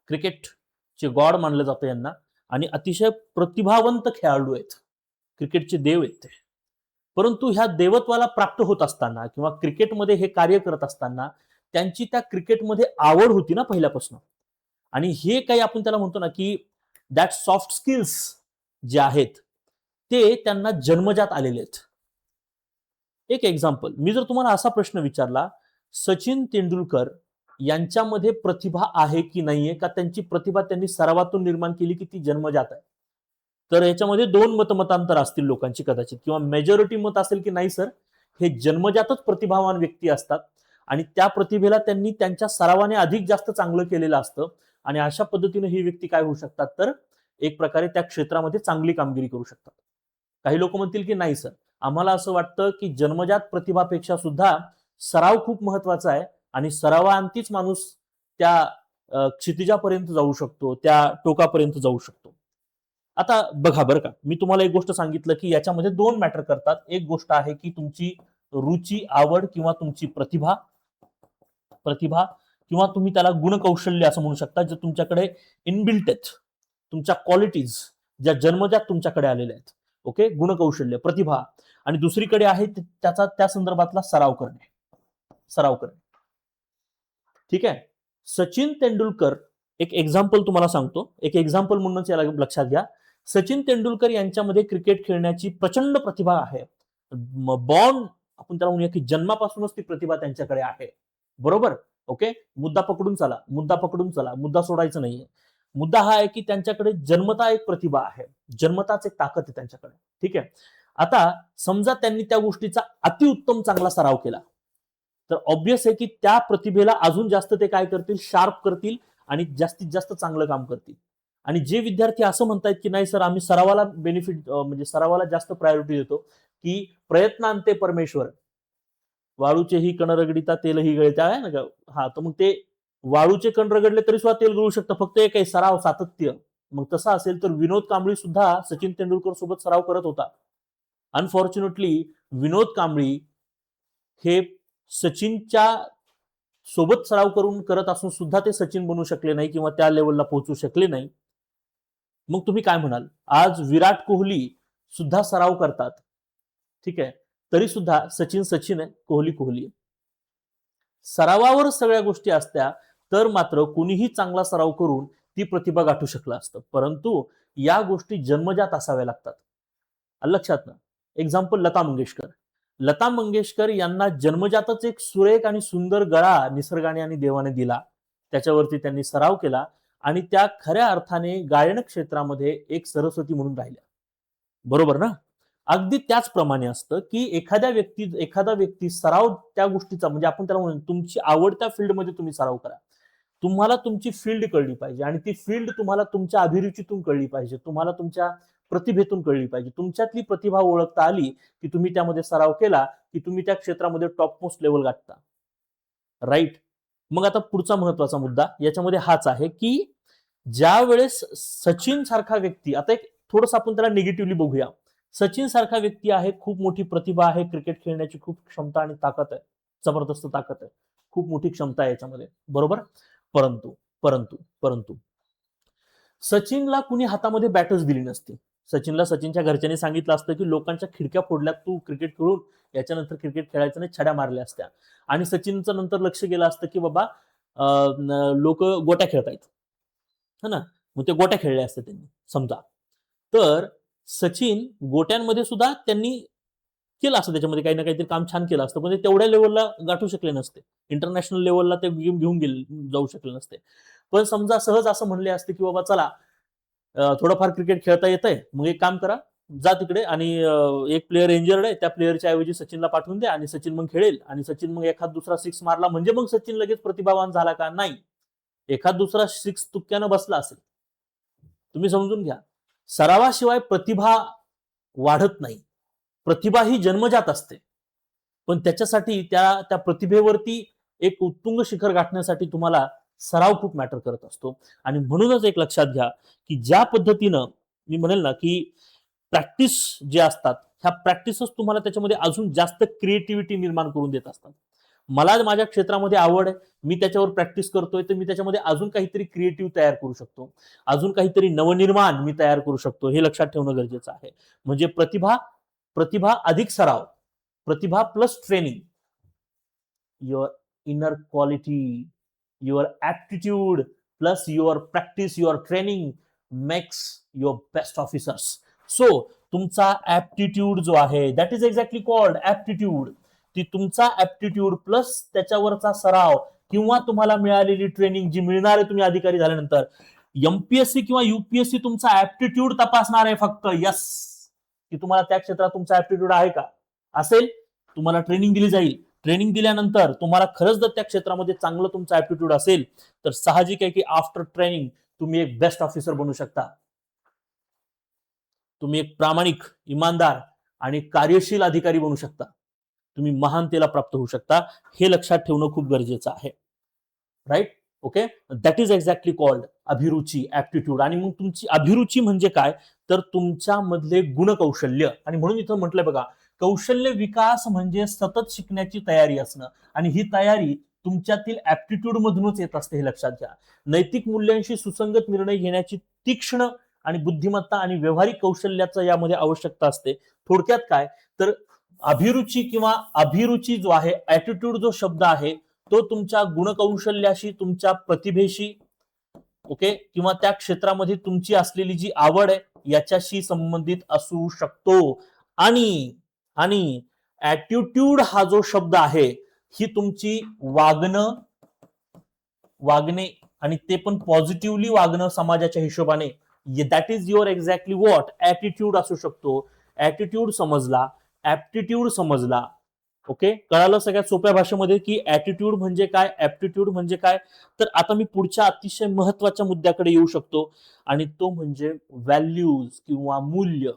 क्रिकेटचे गॉड मानलं जातं यांना आणि अतिशय प्रतिभावंत खेळाडू आहेत. क्रिकेटचे देव आहेत ते. परंतु ह्या देवत्वाला प्राप्त होत असताना किंवा क्रिकेटमध्ये हे कार्य करत असताना त्यांची त्या क्रिकेटमध्ये आवड होती ना पहिल्यापासून. आणि हे काही आपण त्याला म्हणतो ना की दॅट सॉफ्ट स्किल्स जे आहेत ते त्यांना जन्मजात आलेले आहेत. एक एक्झाम्पल, मी जर तुम्हाला असा प्रश्न विचारला, सचिन तेंडुलकर यांच्यामध्ये प्रतिभा आहे की नाहीये, का त्यांची प्रतिभा त्यांनी सरावातून निर्माण केली की ती जन्मजात आहे? तर याच्यामध्ये दोन मतमतांतर असतील लोकांची कदाचित, किंवा मेजॉरिटी मत असेल की नाही सर, हे जन्मजातच प्रतिभावान व्यक्ती असतात आणि त्या प्रतिभेला त्यांनी त्यांच्या सरावाने अधिक जास्त चांगलं केलेलं असतं आणि अशा पद्धतीने ही व्यक्ती काय होऊ शकतात, तर एक प्रकारे त्या क्षेत्रामध्ये चांगली कामगिरी करू शकतात. काही लोक म्हणतील की नाही सर, आम्हाला असं वाटतं की जन्मजात प्रतिभापेक्षा सुद्धा सराव खूप महत्वाचा आहे आणि सरावांतीच माणूस त्या क्षितिजापर्यंत जाऊ शकतो, त्या टोकापर्यंत जाऊ शकतो. आता बघा बरं का, मी तुम्हाला एक गोष्ट सांगितलं की याच्यामध्ये दोन मॅटर करतात. एक गोष्ट आहे की तुमची रुची, आवड किंवा तुमची प्रतिभा प्रतिभा किंवा तुम्ही त्याला गुणकौशल्य असं म्हणू शकता, जे तुमच्याकडे इनबिल्ट आहेत, तुमच्या क्वालिटीज ज्या जन्मजात तुमच्याकडे आलेल्या आहेत. ओके, गुणकौशल्य, प्रतिभा. आणि दुसरीकडे आहे त्याचा त्या संदर्भातला सराव करणे. सराव करणे. ठीक आहे. सचिन तेंडुलकर, एक एक्झाम्पल तुम्हाला सांगतो, एक एक्झाम्पल म्हणूनच याला लक्षात घ्या. सचिन तेंडुलकर यांच्यामध्ये क्रिकेट खेळण्याची प्रचंड प्रतिभा आहे. बॉर्न आपण त्याला म्हणूया की जन्मापासूनच ती प्रतिभा त्यांच्याकडे आहे. बरोबर? ओके, मुद्दा पकडून चला, मुद्दा पकडून चला, मुद्दा सोडायचा नाहीये. मुद्दा हा आहे की त्यांच्याकडे जन्मता एक प्रतिभा आहे, जन्मताच एक ताकद आहे त्यांच्याकडे. ठीक आहे. आता समजा त्यांनी त्या गोष्टीचा अतिउत्तम चांगला सराव केला, तर ऑब्विस आहे की त्या प्रतिभेला अजून जास्त ते काय करतील, शार्प करतील आणि जास्तीत जास्त चांगलं काम करतील. आणि जे विद्यार्थी असं म्हणतायत की नाही सर, आम्ही सरावाला बेनिफिट म्हणजे सरावाला जास्त प्रायोरिटी देतो, की प्रयत्नांते परमेश्वर, वाळूचेही कण रगडिता तेलही गळते आहे ना. हा, तर मग ते वाळूचे कण रगडले तरी सुद्धा तेल गळू शकतं, फक्त एक आहे सराव, सातत्य. मग तसं असेल तर विनोद कांबळी सुद्धा सचिन तेंडुलकर सोबत सराव करत होता. अनफॉर्च्युनेटली विनोद कांबळी हे सचिनच्या सोबत सराव करून करत असून सुद्धा ते सचिन बनू शकले नाही किंवा त्या लेवलला पोहोचू शकले नाही. मग तुम्ही काय म्हणाल, आज विराट कोहली सुद्धा सराव करतात, ठीक आहे, तरी सुद्धा सचिन सचिन आहे, कोहली कोहली आहे. सरावावर सगळ्या गोष्टी असत्या तर मात्र कुणीही चांगला सराव करून ती प्रतिभा गाठू शकलं असतं. परंतु या गोष्टी जन्मजात असाव्या लागतात. लक्षात ना. एक्झाम्पल लता मंगेशकर. लता मंगेशकर यांना जन्मजातच एक सुरेख आणि सुंदर गळा निसर्गाने आणि देवाने दिला. त्याच्यावरती त्यांनी सराव केला आणि त्या खऱ्या अर्थाने गायन क्षेत्रामध्ये एक सरस्वती म्हणून राहिल्या. बरोबर ना? अगदी त्याचप्रमाणे असतं की एखादा व्यक्ती सराव त्या गोष्टीचा, म्हणजे आपण त्याला म्हणून तुमची आवडत्या फील्डमध्ये तुम्ही सराव करा. तुम्हाला तुमची फील्ड कळली पाहिजे आणि ती फील्ड तुम्हाला तुमच्या अभिरुचीतून कळली पाहिजे, तुम्हाला तुमच्या प्रतिभेतून कळली पाहिजे. तुमच्यातली प्रतिभा ओळखता आली की तुम्ही त्यामध्ये सराव केला की तुम्ही त्या क्षेत्रामध्ये टॉप मोस्ट लेवल गाठता. राईट. मग आता पुढचा महत्वाचा मुद्दा याच्यामध्ये हाच आहे की ज्या वेळेस सचिन सारखा व्यक्ती, आता एक थोडस आपण त्याला निगेटिव्हली बघूया. सचिन सारखा व्यक्ती आहे, खूप मोठी प्रतिभा आहे, क्रिकेट खेळण्याची खूप क्षमता आणि ताकद आहे, जबरदस्त ताकद आहे, खूप मोठी क्षमता आहे याच्यामध्ये, बरोबर. परंतु परंतु परंतु सचिनला कुणी हातामध्ये बॅटच दिली नसती. सचिनला सचिनच्या घरच्यांनी सांगितलं असतं की लोकांच्या खिडक्या फोडल्यात तू क्रिकेट खेळून, याच्यानंतर क्रिकेट खेळायचं नाही, छड्या मारल्या असत्या. आणि सचिनचं नंतर लक्ष गेलं असतं की बाबा लोक गोट्या खेळतायत, है ना, मग ते गोट्या खेळल्या असत्या त्यांनी समजा. तर सचिन गोट्यांमध्ये सुद्धा त्यांनी केलं असतं, त्याच्यामध्ये काही ना काहीतरी काम छान केलं असतं, पण ते तेवढ्या लेवलला गाठू शकले नसते, इंटरनॅशनल लेवलला ते गेम घेऊन जाऊ शकले नसते. पण समजा सहज असं म्हणले असते की बाबा चला थोडंफार क्रिकेट खेळता येतंय, मग एक काम करा, जा तिकडे आणि एक प्लेअर इंजर्ड आहे, त्या प्लेअरच्या ऐवजी सचिनला पाठवून द्या आणि सचिन मग खेळेल, आणि सचिन मग एखाद दुसरा सिक्स मारला म्हणजे मग सचिन लगेच प्रतिभावान झाला का? नाही, एखाद दुसरा सिक्स तुक्क्यानं बसला असेल. तुम्ही समजून घ्या, सरावाशिवाय प्रतिभा वाढत नाही. प्रतिभा ही जन्मजात असते, पण त्याच्यासाठी त्या त्या प्रतिभेवरती एक उत्तुंग शिखर गाठण्यासाठी तुम्हाला सराव खूप मॅटर करत असतो. आणि म्हणूनच एक लक्षात घ्या की ज्या पद्धतीनं मी म्हणेल ना की प्रॅक्टिस जे असतात, ह्या प्रॅक्टिसच तुम्हाला त्याच्यामध्ये अजून जास्त क्रिएटिव्हिटी निर्माण करून देत असतात. मला माझ्या क्षेत्रामध्ये आवड आहे, मी त्याच्यावर प्रॅक्टिस करतोय, तर मी त्याच्यामध्ये अजून काहीतरी क्रिएटिव्ह तयार करू शकतो, अजून काहीतरी नवनिर्माण मी तयार करू शकतो. हे लक्षात ठेवणं गरजेचं आहे. म्हणजे प्रतिभा प्रतिभा अधिक सराव, प्रतिभा plus training, your inner quality, your aptitude plus your practice, your training makes your best officers. So तुमचा ऍप्टिट्यूड जो आहे, that is exactly called aptitude. ती तुमचा ऍप्टिट्यूड प्लस त्याच्यावरचा सराव किंवा तुम्हाला मिळालेली ट्रेनिंग जी मिळणार आहे तुम्ही अधिकारी झाल्यानंतर. एमपीएससी किंवा युपीएससी तुमचा ऍप्टिट्यूड तपासणार आहे फक्त, यस, की तुम्हाला त्या क्षेत्रात तुमचा ऍप्टिट्यूड आहे का. असेल, तुम्हाला ट्रेनिंग दिली जाईल. ट्रेनिंग दिल्यानंतर तुम्हाला खरंच जर त्या क्षेत्रामध्ये चांगलं तुमचा ऍप्टिट्यूड असेल, तर साहजिक आहे की आफ्टर ट्रेनिंग तुम्ही एक बेस्ट ऑफिसर बनू शकता. तुम्ही एक प्रामाणिक, इमानदार आणि कार्यशील अधिकारी बनू शकता. तुम्ही महानतेला प्राप्त होऊ शकता. हे लक्षात ठेवणं खूप गरजेचं आहे. Right. Okay, that is exactly called अभिरुची, ऍप्टिट्यूड. आणि मग तुमची अभिरुची म्हणजे काय, तर तुमच्या मधले गुणकौशल्य. आणि म्हणून इथं म्हटलंय बघा, कौशल्य विकास म्हणजे सतत शिकण्याची तयारी असणं, आणि ही तयारी तुमच्यातील ऍप्टिट्यूड मधूनच येत असते, हे लक्षात घ्या. नैतिक मूल्यांशी सुसंगत निर्णय घेण्याची तीक्ष्ण आणि बुद्धिमत्ता आणि व्यावहारिक कौशल्याचं यामध्ये आवश्यकता असते. थोडक्यात काय, तर अभिरुची किंवा अभिरुची जो आहे, ऍटिट्यूड जो शब्द आहे, तो तुमच्या गुणकौशल्याशी, तुमच्या प्रतिभेशी, ओके, किंवा त्या क्षेत्रामध्ये तुमची असलेली जी आवड आहे याच्याशी संबंधित असू शकतो. आणि आणि ऍटिट्यूड हा जो शब्द आहे, ही तुमची वागणे, आणि ते पण पॉझिटिव्हली वागणं समाजाच्या हिशोबाने, that is your exactly what attitude असू शकतो. ऍटिट्यूड समजला, ऍप्टिट्यूड समजला, ओके, कळालं सगळ्यात सोप्या भाषेमध्ये की ऍटिट्यूड म्हणजे काय, ऍप्टिट्यूड म्हणजे काय. तर आता मी पुढच्या अतिशय महत्वाच्या मुद्द्याकडे येऊ शकतो, आणि तो म्हणजे व्हॅल्यूज किंवा मूल्य.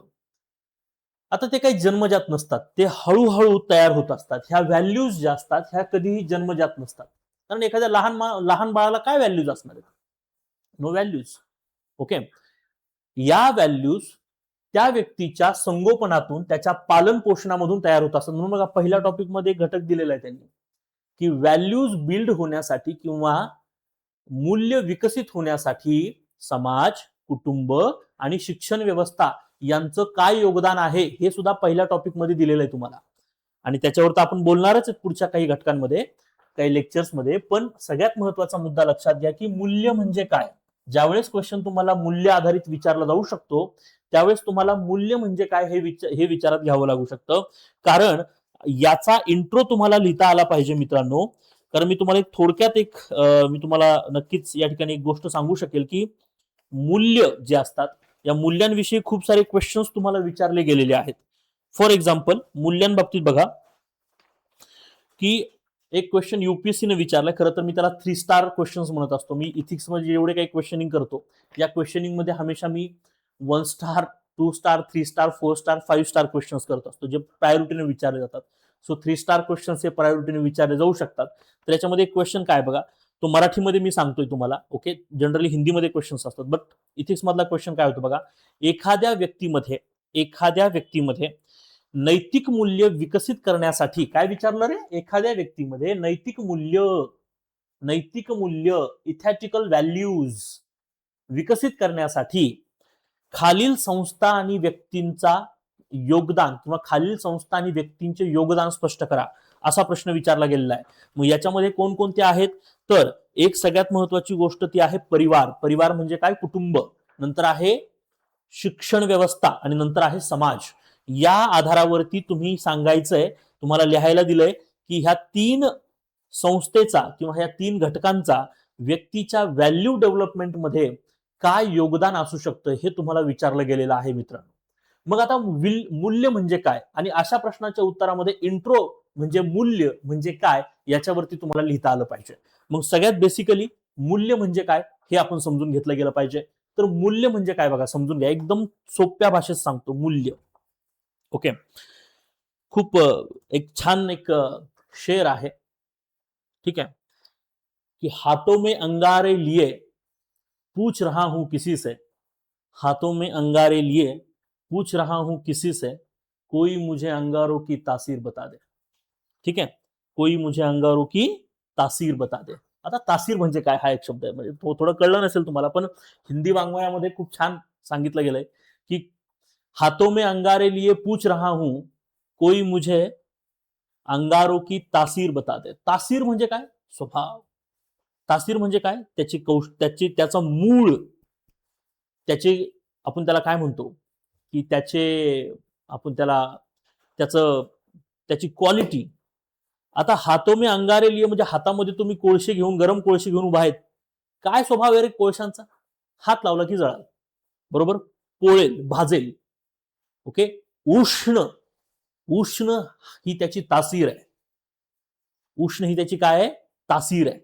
आता ते काही जन्मजात नसतात, ते हळूहळू तयार होत असतात. ह्या व्हॅल्यूज ज्या असतात ह्या कधीही जन्मजात नसतात, कारण एखाद्या लहान बाळाला काय व्हॅल्यूज असणार आहेत, नो व्हॅल्यूज. ओके, या व्हॅल्यूज त्या व्यक्तीच्या संगोपनातून, त्याच्या पालन पोषणामधून तयार होत असतात. म्हणून बघा, पहिल्या टॉपिक मध्ये घटक दिलेला आहे त्यांनी, की व्हॅल्यूज बिल्ड होण्यासाठी किंवा मूल्य विकसित होण्यासाठी समाज, कुटुंब आणि शिक्षण व्यवस्था यांचं काय योगदान आहे, हे सुद्धा पहिल्या टॉपिक मध्ये दिलेलं आहे तुम्हाला. आणि त्याच्यावर तर आपण बोलणारच आहे पुढच्या काही घटकांमध्ये, काही लेक्चर्स मध्ये. पण सगळ्यात महत्वाचा मुद्दा लक्षात घ्या की मूल्य म्हणजे काय. ज्यावेळेस क्वेश्चन तुम्हाला मूल्य आधारित विचारला जाऊ शकतो, त्यावेळेस तुम्हाला मूल्य म्हणजे काय हे विचारात घ्यावं लागू शकतं. कारण याचा इंट्रो तुम्हाला लिहिता आला पाहिजे मित्रांनो. कारण मी तुम्हाला एक थोडक्यात मी तुम्हाला नक्कीच या ठिकाणी एक गोष्ट सांगू शकेल की मूल्य जे असतात, या मूल्यांविषयी खूप सारे क्वेश्चन्स तुम्हाला विचारले गेलेले आहेत. फॉर एक्झाम्पल, मूल्यांबाबतीत बघा की एक क्वेश्चन युपीएससीने विचारलाय. खरं तर मी त्याला 3 स्टार क्वेश्चन्स म्हणत असतो. मी इथिक्स मध्ये जेवढे काही क्वेश्चनिंग करतो, या क्वेश्चनिंग मध्ये हमेशा मी 1 star, 2 star, 3 star, 4 star, 5 star questions करत असतो, जे प्रायोरिटीने विचारले जातात. सो 3 स्टार क्वेश्चन्स हे प्रायोरिटीने विचारले जाऊ शकतात. तर याच्यामध्ये एक क्वेश्चन काय बघा, तो मराठीमध्ये मी सांगतोय तुम्हाला. ओके, जनरली हिंदीमध्ये क्वेश्चन्स असतात, बट इथिक्स मधला क्वेश्चन काय होतो बघा, एखाद्या व्यक्तीमध्ये नैतिक मूल्य विकसित करण्यासाठी काय विचारलं रे, एखाद्या व्यक्तीमध्ये नैतिक मूल्य इथॅटिकल व्हॅल्यूज विकसित करण्यासाठी खालील संस्था आणि व्यक्तींचा योगदान किंवा खालील संस्था आणि व्यक्तींचे योगदान स्पष्ट करा, असा प्रश्न विचारला गेलेला आहे. मग याच्यामध्ये कोणकोणते आहेत, तर एक सगळ्यात महत्वाची गोष्ट ती आहे परिवार म्हणजे काय, कुटुंब, नंतर आहे शिक्षण व्यवस्था आणि नंतर आहे समाज. या आधारावरती तुम्ही सांगायचंय, तुम्हाला लिहायला दिलंय की ह्या 3 संस्थेचा किंवा ह्या 3 घटकांचा व्यक्तीच्या व्हॅल्यू डेव्हलपमेंटमध्ये काय योगदान असू शकतं हे तुम्हाला विचारलं गेलेलं आहे मित्रांनो. मग आता मूल्य म्हणजे काय, आणि अशा प्रश्नाच्या उत्तरामध्ये इंट्रो म्हणजे मूल्य म्हणजे काय याच्यावरती तुम्हाला लिहिता आलं पाहिजे. मग सगळ्यात बेसिकली मूल्य म्हणजे काय हे आपण समजून घेतलं गेलं पाहिजे. तर मूल्य म्हणजे काय बघा, समजून घ्या, एकदम सोप्या भाषेत सांगतो. मूल्य, ओके, खूप एक छान एक शेर आहे, ठीक है, कि हाथों में अंगारे लिए पूछ रहा हूं किसी से, हाथों में अंगारे लिए पूछ रहा हूं किसी से, कोई मुझे अंगारों की तासीर बता दे. ठीक है, कोई मुझे अंगारों की तासीर बता दे. आता तासीर म्हणजे काय हा एक शब्द आहे, म्हणजे थोडं कळलं नसेल तुम्हाला, पण हिंदी वाङ्मयामध्ये खूप छान सांगितलं गेलंय की हाथों में अंगारे लिए पूछ रहा हूं, कोई मुझे अंगारों की तासीर बता दे. तासीर म्हणजे काय, स्वभाव. तासीर म्हणजे काय, त्याचा मूळ, त्याचे आपण त्याला काय म्हणतो की त्याची क्वालिटी. आता हातों में अंगारे लिए म्हणजे हातामध्ये तुम्ही कोळशे घेऊन, गरम कोळशे घेऊन उभा आहेत, काय स्वभाव आहे रे कोळशांचा, हात लावला की जळाल, बरोबर, पोळेल, भाजेल. ओके, उष्ण ही त्याची तासीर आहे, उष्ण ही त्याची काय आहे, तासीर आहे,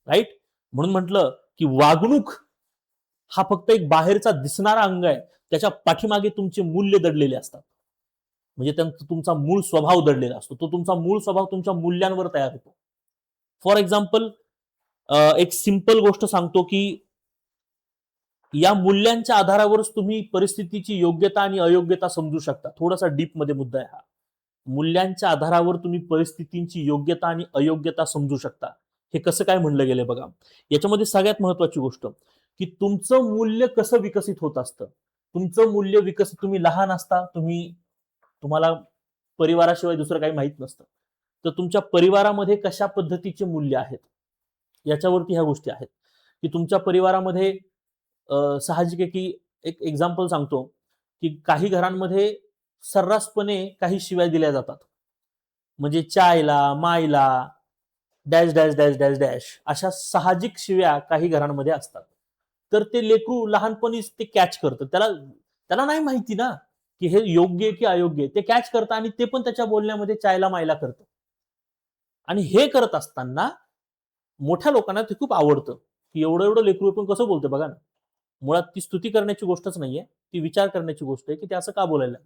राईट. म्हणून म्हटलं की वागणूक हा फक्त एक बाहेरचा दिसणारा अंग आहे, त्याच्या पाठीमागे तुमचे मूल्य दडलेले असतात, म्हणजे तुमचा मूळ स्वभाव दडलेला असतो. तो तुमचा मूळ स्वभाव तुमच्या मूल्यांवर तयार होतो. फॉर एक्झाम्पल, एक सिंपल गोष्ट सांगतो की या मूल्यांच्या आधारावरच तुम्ही परिस्थितीची योग्यता आणि अयोग्यता समजू शकता. थोडासा डीप मध्ये मुद्दा आहे हा. मूल्यांच्या आधारावर तुम्ही परिस्थितींची योग्यता आणि अयोग्यता समजू शकता. हे कसं काय म्हणलं गेलंय बघा. याच्यामध्ये सगळ्यात महत्वाची गोष्ट की तुमचं मूल्य कसं विकसित होत असतं. तुमचं मूल्य विकसित, तुम्ही लहान असता, तुम्हाला परिवाराशिवाय दुसरं काही माहित नसतं, तर तुमच्या परिवारामध्ये कशा पद्धतीचे मूल्य आहेत याच्यावरती ह्या गोष्टी आहेत. की तुमच्या परिवारामध्ये साहजिक आहे की एक एक्झाम्पल सांगतो की काही घरांमध्ये सर्रासपणे काही शिव्या दिल्या जातात, म्हणजे चायला, मायला, dash dash dash dash dash, अशा साहजिक शिव्या काही घरांमध्ये असतात. तर ते लेकरू लहानपणीच ते कॅच करतं, त्याला नाही माहिती ना की हे योग्य आहे की अयोग्य आहे, ते कॅच करतं आणि ते पण त्याच्या बोलण्यामध्ये चायला मायला करतं. आणि हे करत असताना मोठ्या लोकांना ते खूप आवडतं की एवढं लेकरू पण कसं बोलतं बघा ना. मुळात ती स्तुती करण्याची गोष्टच नाहीये, ती विचार करण्याची गोष्ट आहे की ते असं का बोलायला.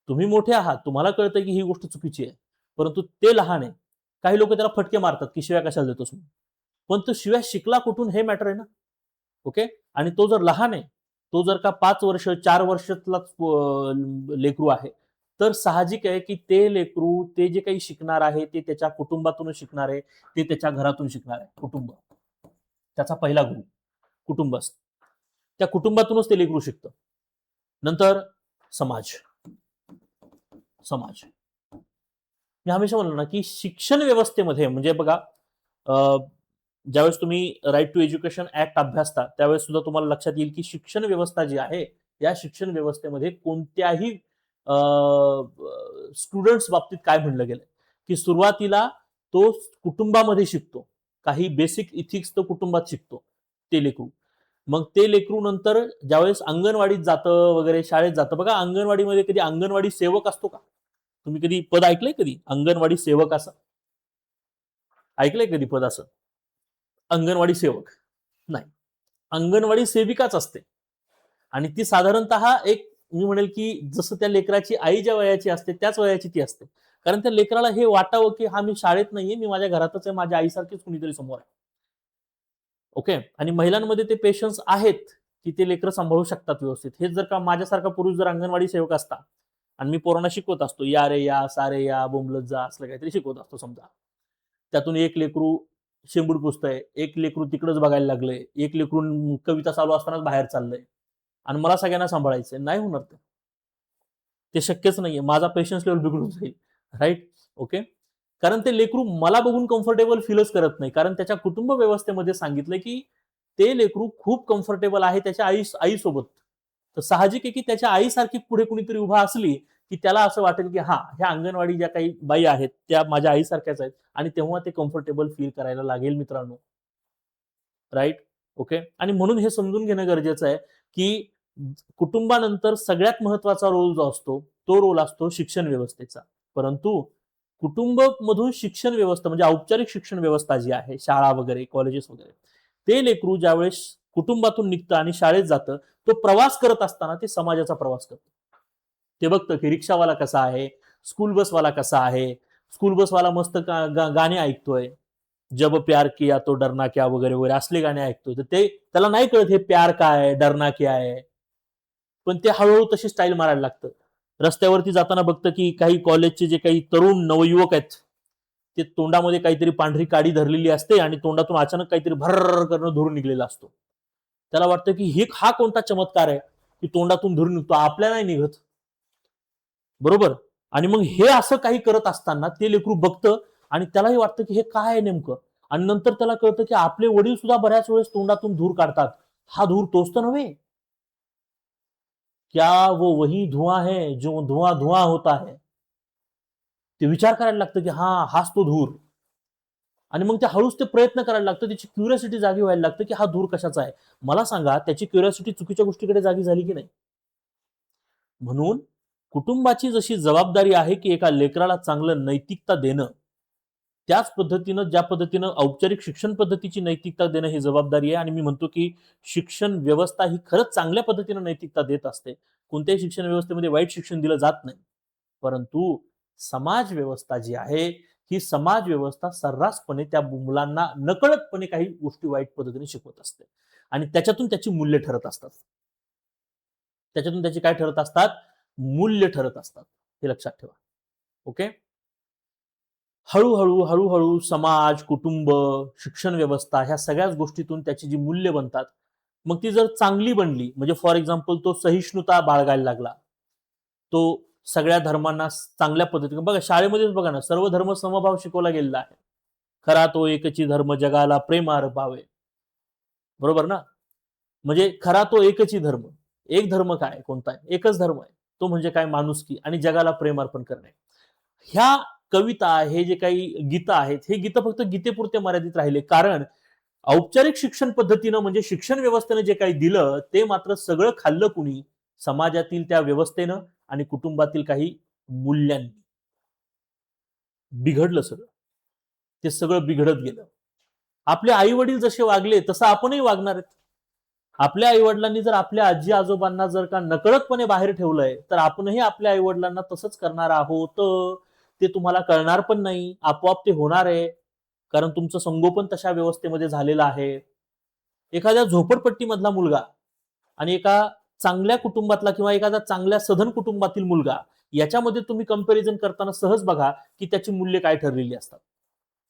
तुम्ही मोठे आहात, तुम्हाला कळतंय की ही गोष्ट चुकीची आहे, परंतु ते लहान आहे. काही लोक त्याला फटके मारतात की शिव्या कशाला देतोस, पण तो शिव्या शिकला कुठून हे मॅटर आहे ना. ओके, आणि तो जर लहान आहे, तो जर का 5 वर्ष 4 वर्षातला लेकरू आहे, तर साहजिक आहे की ते लेकरू ते जे काही शिकणार आहे ते त्याच्या कुटुंबातूनच शिकणार आहे, ते त्याच्या घरातून शिकणार आहे. कुटुंब त्याचा पहिला गुरु कुटुंब असतं, त्या कुटुंबातूनच ते लेकरू शिकतं. नंतर समाज. मी हमेशा म्हणलो ना की शिक्षण व्यवस्थेमध्ये म्हणजे बघा, ज्यावेळेस तुम्ही राईट टू एज्युकेशन ऍक्ट अभ्यासता त्यावेळेस सुद्धा तुम्हाला लक्षात येईल की शिक्षण व्यवस्था जी आहे, या शिक्षण व्यवस्थेमध्ये कोणत्याही स्टुडंट्स बाबतीत काय म्हणलं गेलं की सुरुवातीला तो कुटुंबामध्ये शिकतो, काही बेसिक इथिक्स तो कुटुंबात शिकतो ते लेकरू. मग ते लेकरू नंतर ज्यावेळेस अंगणवाडीत जातं वगैरे, शाळेत जातं, बघा अंगणवाडीमध्ये कधी अंगणवाडी सेवक असतो का, तुम्ही कधी पद ऐकलंय, कधी अंगणवाडी सेवक असं ऐकलंय कधी पद असं, अंगणवाडी सेवक नाही, अंगणवाडी सेविकाच असते. आणि ती साधारणतः एक, मी म्हणेल की जसं त्या लेकराची आई ज्या वयाची असते त्याच वयाची ती असते, कारण त्या लेकराला हे वाटावं की हा मी शाळेत नाहीये, मी माझ्या घरातच आहे, माझ्या आईसारखीच कुणीतरी समोर आहे. ओके. आणि महिलांमध्ये ते पेशन्स आहेत की ते लेकरं सांभाळू शकतात व्यवस्थित. हेच जर का माझ्यासारखा पुरुष जर अंगणवाडी सेवक असता आणि मी पोरांना शिकवत असतो, या रे या, सारे या, बोंबलत जा, असलं काहीतरी शिकवत असतो समजा. त्यातून एक लेकरू शेंबूड पुसतंय, एक लेकरू तिकडच बघायला लागलंय, एक लेकरून कविता चालू असतानाच बाहेर चाललंय आणि मला सगळ्यांना सांभाळायचंय, नाही होणार ते शक्यच नाहीये. माझा पेशन्स लेवल बिघडून जाईल. राईट? ओके. कारण ते लेकरू मला बघून कम्फर्टेबल फीलच करत नाही. कारण त्याच्या कुटुंब व्यवस्थेमध्ये सांगितलं की ते लेकरू खूप कम्फर्टेबल आहे त्याच्या आईसोबत. तर साहजिक आहे की त्याच्या आईसारखी पुढे कुणीतरी उभा असली की त्याला असं वाटेल की हा, ह्या अंगणवाडी ज्या काही बाई आहेत त्या माझ्या आईसारख्याच आहेत आणि तेव्हा ते कम्फर्टेबल फील करायला लागेल मित्रांनो. राईट? ओके. आणि म्हणून हे समजून घेणं गरजेचं आहे की कुटुंबानंतर सगळ्यात महत्वाचा रोल जो असतो तो रोल असतो शिक्षण व्यवस्थेचा. परंतु कुटुंब मधून शिक्षण व्यवस्था म्हणजे औपचारिक शिक्षण व्यवस्था जी आहे, शाळा वगैरे, कॉलेजेस वगैरे, ते लेकरू ज्यावेळेस कुटुंबातून निघतं आणि शाळेत जातं, तो प्रवास करत असताना ते समाजाचा प्रवास करतो. ते बघतं की रिक्षावाला कसा आहे, स्कूल बसवाला कसा आहे, स्कूल बसवाला मस्त गाणे ऐकतोय, जब प्यार किया तो डरना क्या वगैरे वगैरे असले गाणे ऐकतोय. तर ते त्याला नाही कळत हे प्यार काय आहे, डरना क्या आहे. पण ते हळूहळू तशी स्टाईल मारायला लागतं. रस्त्यावरती जाताना बघतं की काही कॉलेजचे जे काही तरुण नवयुवक आहेत ते तोंडामध्ये काहीतरी पांढरी काडी धरलेली असते आणि तोंडातून अचानक काहीतरी भर्र करणं धूर निघलेला असतो. त्याला वाटतं की हा कोणता चमत्कार आहे की तोंडातून धूर निघतो, आपल्या नाही निघत. बरोबर. आणि मग हे असं काही करत असताना ते लेकरू बघतं आणि त्यालाही वाटतं की हे काय आहे नेमकं. आणि नंतर त्याला कळतं की आपले वडील सुद्धा बऱ्याच वेळेस तोंडातून धूर काढतात. हा धूर तोच तर नव्हे. क्या वो वही धुआं है जो धुआं धुआं होता है. ते विचार करायला लागतं की हाच तो धूर. आणि मग ते हळूच ते प्रयत्न करायला लागतं, त्याची क्युरियोसिटी जागी व्हायला लागतं की हा धूर कशाचा आहे. मला सांगा त्याची क्युरियोसिटी चुकीच्या गोष्टीकडे जागी झाली की नाही. म्हणून कुटुंबाची जशी जबाबदारी आहे की एका लेकराला चांगलं नैतिकता देणं, त्याच पद्धतीनं ज्या पद्धतीनं औपचारिक शिक्षण पद्धतीची नैतिकता देणं ही जबाबदारी आहे. आणि मी म्हणतो की शिक्षण व्यवस्था ही खरंच चांगल्या पद्धतीनं नैतिकता देत असते. कोणत्याही शिक्षण व्यवस्थेमध्ये वाईट शिक्षण दिलं जात नाही. परंतु समाज व्यवस्था जी आहे ही समाज व्यवस्था सर्रासपणे त्या मुलांना नकळतपणे काही गोष्टी वाईट पद्धतीने शिकवत असते आणि त्याच्यातून त्याची मूल्य ठरत असतात. त्याच्यातून त्याची काय ठरत असतात, मूल्य ठरत असतात. हे लक्षात ठेवा. ओके. हळूहळू हळूहळू समाज, कुटुंब, शिक्षण व्यवस्था ह्या सगळ्याच गोष्टीतून त्याची जी मूल्य बनतात, मग ती जर चांगली बनली, म्हणजे फॉर एक्झाम्पल तो सहिष्णुता बाळगायला लागला, तो सगळ्या धर्मांना चांगल्या पद्धतीने, बघा शाळेमध्येच बघा ना, सर्व धर्म समभाव शिकवला गेलेला आहे. खरा तो एकची धर्म जगाला प्रेमार भावे. बरोबर ना. म्हणजे खरा तो एकची धर्म. एक धर्म काय कोणता आहे, एकच धर्म आहे, तो म्हणजे काय, माणुसकी आणि जगाला प्रेम अर्पण करणे. ह्या कविता, हे जे काही गीतं आहेत, हे गीतं फक्त गीतेपुरते मर्यादित राहिले. कारण औपचारिक शिक्षण पद्धतीनं म्हणजे शिक्षण व्यवस्थेनं जे काही दिलं ते मात्र सगळं खाल्लं कुणी, समाजातील त्या व्यवस्थेनं आणि कुटुंबातील काही मूल्यांनी. बिघडलं सगळं. ते सगळं बिघडत गेलं. आपले आई वडील जसे वागले तसं आपणही वागणार आहेत. आपल्या आई वडिलांनी जर आपल्या आजी आजोबांना जर का नकळतपणे बाहेर ठेवलंय, तर आपणही आपल्या आई वडिलांना तसंच करणार आहोत. ते तुम्हाला कळणार पण नाही, आपोआप ते होणार आहे. कारण तुमचं संगोपन तशा व्यवस्थेमध्ये झालेलं आहे. एखाद्या झोपडपट्टीमधला मुलगा आणि एका चांगल्या कुटुंबातला किंवा एखाद्या चांगल्या सधन कुटुंबातील मुलगा, याच्यामध्ये तुम्ही कंपॅरिझन करताना सहज बघा की त्याची मूल्य काय ठरलेली असतात.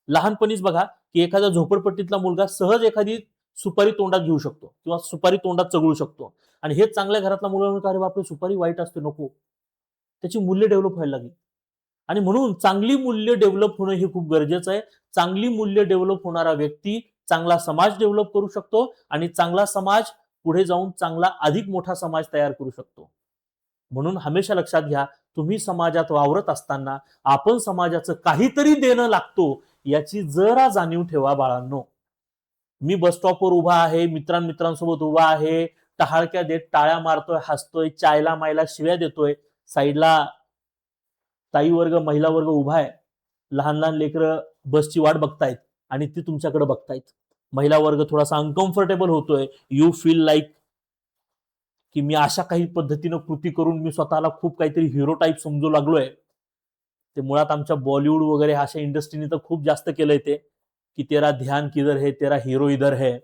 लहानपणीच बघा की एखाद्या झोपडपट्टीतला मुलगा सहज एखादी सुपारी तोंडात घेऊ शकतो किंवा सुपारी तोंडात चगळू शकतो. आणि हेच चांगल्या घरातला मुलगा म्हणतो, अरे बापरे, सुपारी वाईट असते, नको. त्याची मूल्य डेव्हलप व्हायला लागली. आणि म्हणून चांगली मूल्य डेव्हलप होणं हे खूप गरजेचं आहे. चांगली मूल्य डेव्हलप होणारा व्यक्ती चांगला समाज डेव्हलप करू शकतो आणि चांगला समाज पुढे जाऊन चांगला अधिक मोठा समाज तयार करू शकतो. म्हणून हमेशा लक्षात घ्या, तुम्ही समाजात वावरत असताना आपण समाजाचं काहीतरी देणं लागतो याची जरा जाणीव ठेवा बाळांनो. मी बस स्टॉपवर उभा आहे, मित्रांसोबत उभा आहे, टहाळक्या देत टाळ्या मारतोय, हसतोय, चायला मायला शिव्या देतोय, साईडला ताई वर्ग, महिला वर्ग उभा आहे, लहान लहान लेकरं बसची वाट बघतायत आणि ती तुमच्याकडे बघतायत. महिला वर्ग थोडासा अनकम्फर्टेबल होतोय. यू फील लाईक की मी अशा काही पद्धतीनं कृती करून मी स्वतःला खूप काहीतरी हिरो टाईप समजू लागलोय. ते मुळात आमच्या बॉलिवूड वगैरे अशा इंडस्ट्रीने तर खूप जास्त केलंय ते, की तेरा ध्यान किधर है, तेरा हिरो इधर है,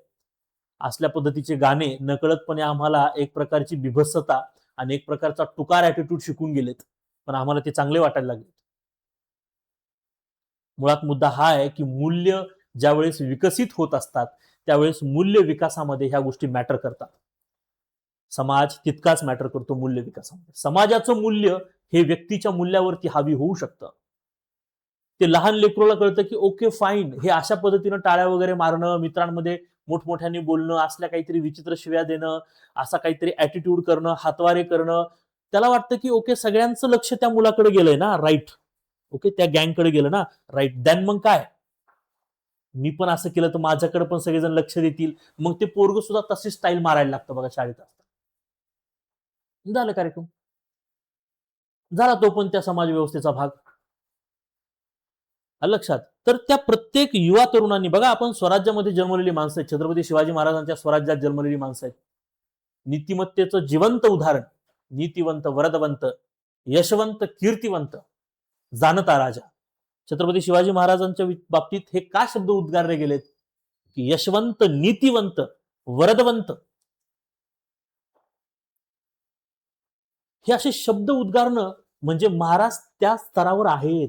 असल्या पद्धतीचे गाणे नकळतपणे आम्हाला एक प्रकारची बिभत्सता आणि एक प्रकारचा टुकार ऍटिट्यूड शिकून गेलेत, पण आम्हाला ते चांगले वाटायला लागले. मुळात मुद्दा हा आहे की मूल्य ज्यावेळेस विकसित होत असतात त्यावेळेस मूल्य विकासामध्ये ह्या गोष्टी मॅटर करतात. समाज तितकाच मॅटर करतो मूल्य विकासामध्ये. समाजाचं मूल्य हे व्यक्तीच्या मूल्यावरती हावी होऊ शकतं. ते लहान लेकरूला कळतं की ओके फाईन, हे अशा पद्धतीनं टाळ्या वगैरे मारणं, मित्रांमध्ये मोठमोठ्याने बोलणं, असल्या काहीतरी विचित्र शिव्या देणं, असा काहीतरी ऍटिट्यूड करणं, हातवारे करणं, त्याला वाटतं की ओके सगळ्यांचं लक्ष त्या मुलाकडे गेलंय ना, राईट, ओके त्या गँगकडे गेलं ना, राईट, देन मग काय, मी पण असं केलं तर माझ्याकडे पण सगळेजण लक्ष देतील, मग ते पोरग सुद्धा तशी स्टाईल मारायला लागतं बघा शाळेत असताना. झालं कार्यक्रम, झाला तो पण त्या समाज व्यवस्थेचा भाग. लक्षात. तर त्या प्रत्येक युवा तरुणांनी बघा, आपण स्वराज्यामध्ये जन्मलेली माणसं आहेत, छत्रपती शिवाजी महाराजांच्या स्वराज्यात जन्मलेली माणसं आहेत. नीतिमत्तेचं जिवंत उदाहरण, नीतिवंत, वरदवंत, यशवंत, कीर्तिवंत, जाणता राजा. छत्रपती शिवाजी महाराजांच्या बाबतीत हे का शब्द उद्गारले गेलेत की यशवंत, नीतिवंत, वरदवंत, हे असे शब्द उद्गारणं म्हणजे महाराज त्या स्तरावर आहेत.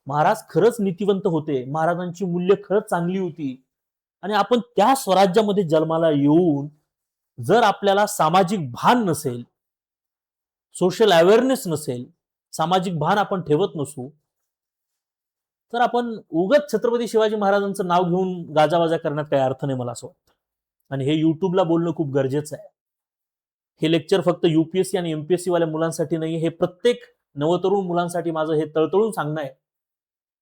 महाराज खरंच नीतिवंत होते, महाराजांची मूल्य खरंच चांगली होती, आणि आपण त्या स्वराज्यामध्ये जन्माला येऊन जर आपल्याला सामाजिक भान नसेल, सोशल अवेअरनेस नसेल, सामाजिक भान आपण ठेवत नसू, तर आपण उगत छत्रपती शिवाजी महाराजांचं नाव घेऊन गाजावाजा करण्यात काही अर्थ नाही मला असं वाटतं. आणि हे युट्यूबला बोलणं खूप गरजेचं आहे. हे लेक्चर फक्त युपीएससी आणि एमपीएससी वाल्या मुलांसाठी नाही, हे प्रत्येक नवतरुण मुलांसाठी माझं हे तळतळून सांगणं आहे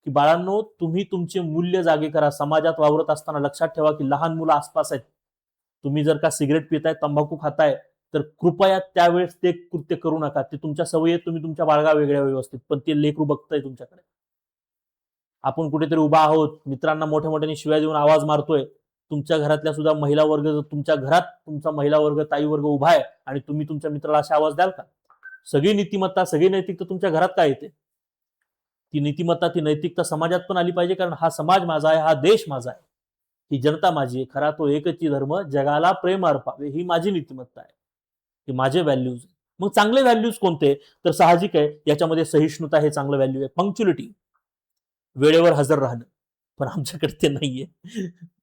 की बाळांनो, तुम्ही तुमचे मूल्य जागे करा. समाजात वावरत असताना लक्षात ठेवा की लहान मुलं आसपास आहेत. तुम्ही जर का सिगरेट पिताय, तंबाखू खाताय, तर कृपया त्यावेळेस ते कृत्य करू नका. ते तुमच्या सवयी आहेत, तुम्ही तुमच्या बाळगा वेगळ्या व्यवस्थित, पण ते लेकरू बघतंय तुमच्याकडे. आपण कुठेतरी उभा आहोत, मित्रांना मोठ्या मोठ्याने शिव्या देऊन आवाज मारतोय, तुमच्या घरातल्या सुद्धा महिला वर्ग, तुमच्या घरात तुमचा महिला वर्ग, ताई वर्ग उभा आहे आणि तुम्ही तुमच्या मित्राला अशा आवाज द्याल का? सगळी नीतिमत्ता, सगळी नैतिकता तुमच्या घरात काय येते? ती नीतिमत्ता, ती नैतिकता समाजात पण आली पाहिजे, कारण हा समाज माझा आहे, हा देश माझा आहे, ही जनता माझी आहे, खरा तो एकच धर्म, जगाला प्रेम अर्पावे, ही माझी नीतिमत्ता आहे, ही माझे व्हॅल्यूज. मग चांगले व्हॅल्यूज कोणते? तर साहजिक आहे याच्यामध्ये सहिष्णुता हे चांगलं व्हॅल्यू आहे. पंक्च्युलिटी, वेळेवर हजर राहणं, पण आमच्याकडे ते नाहीये.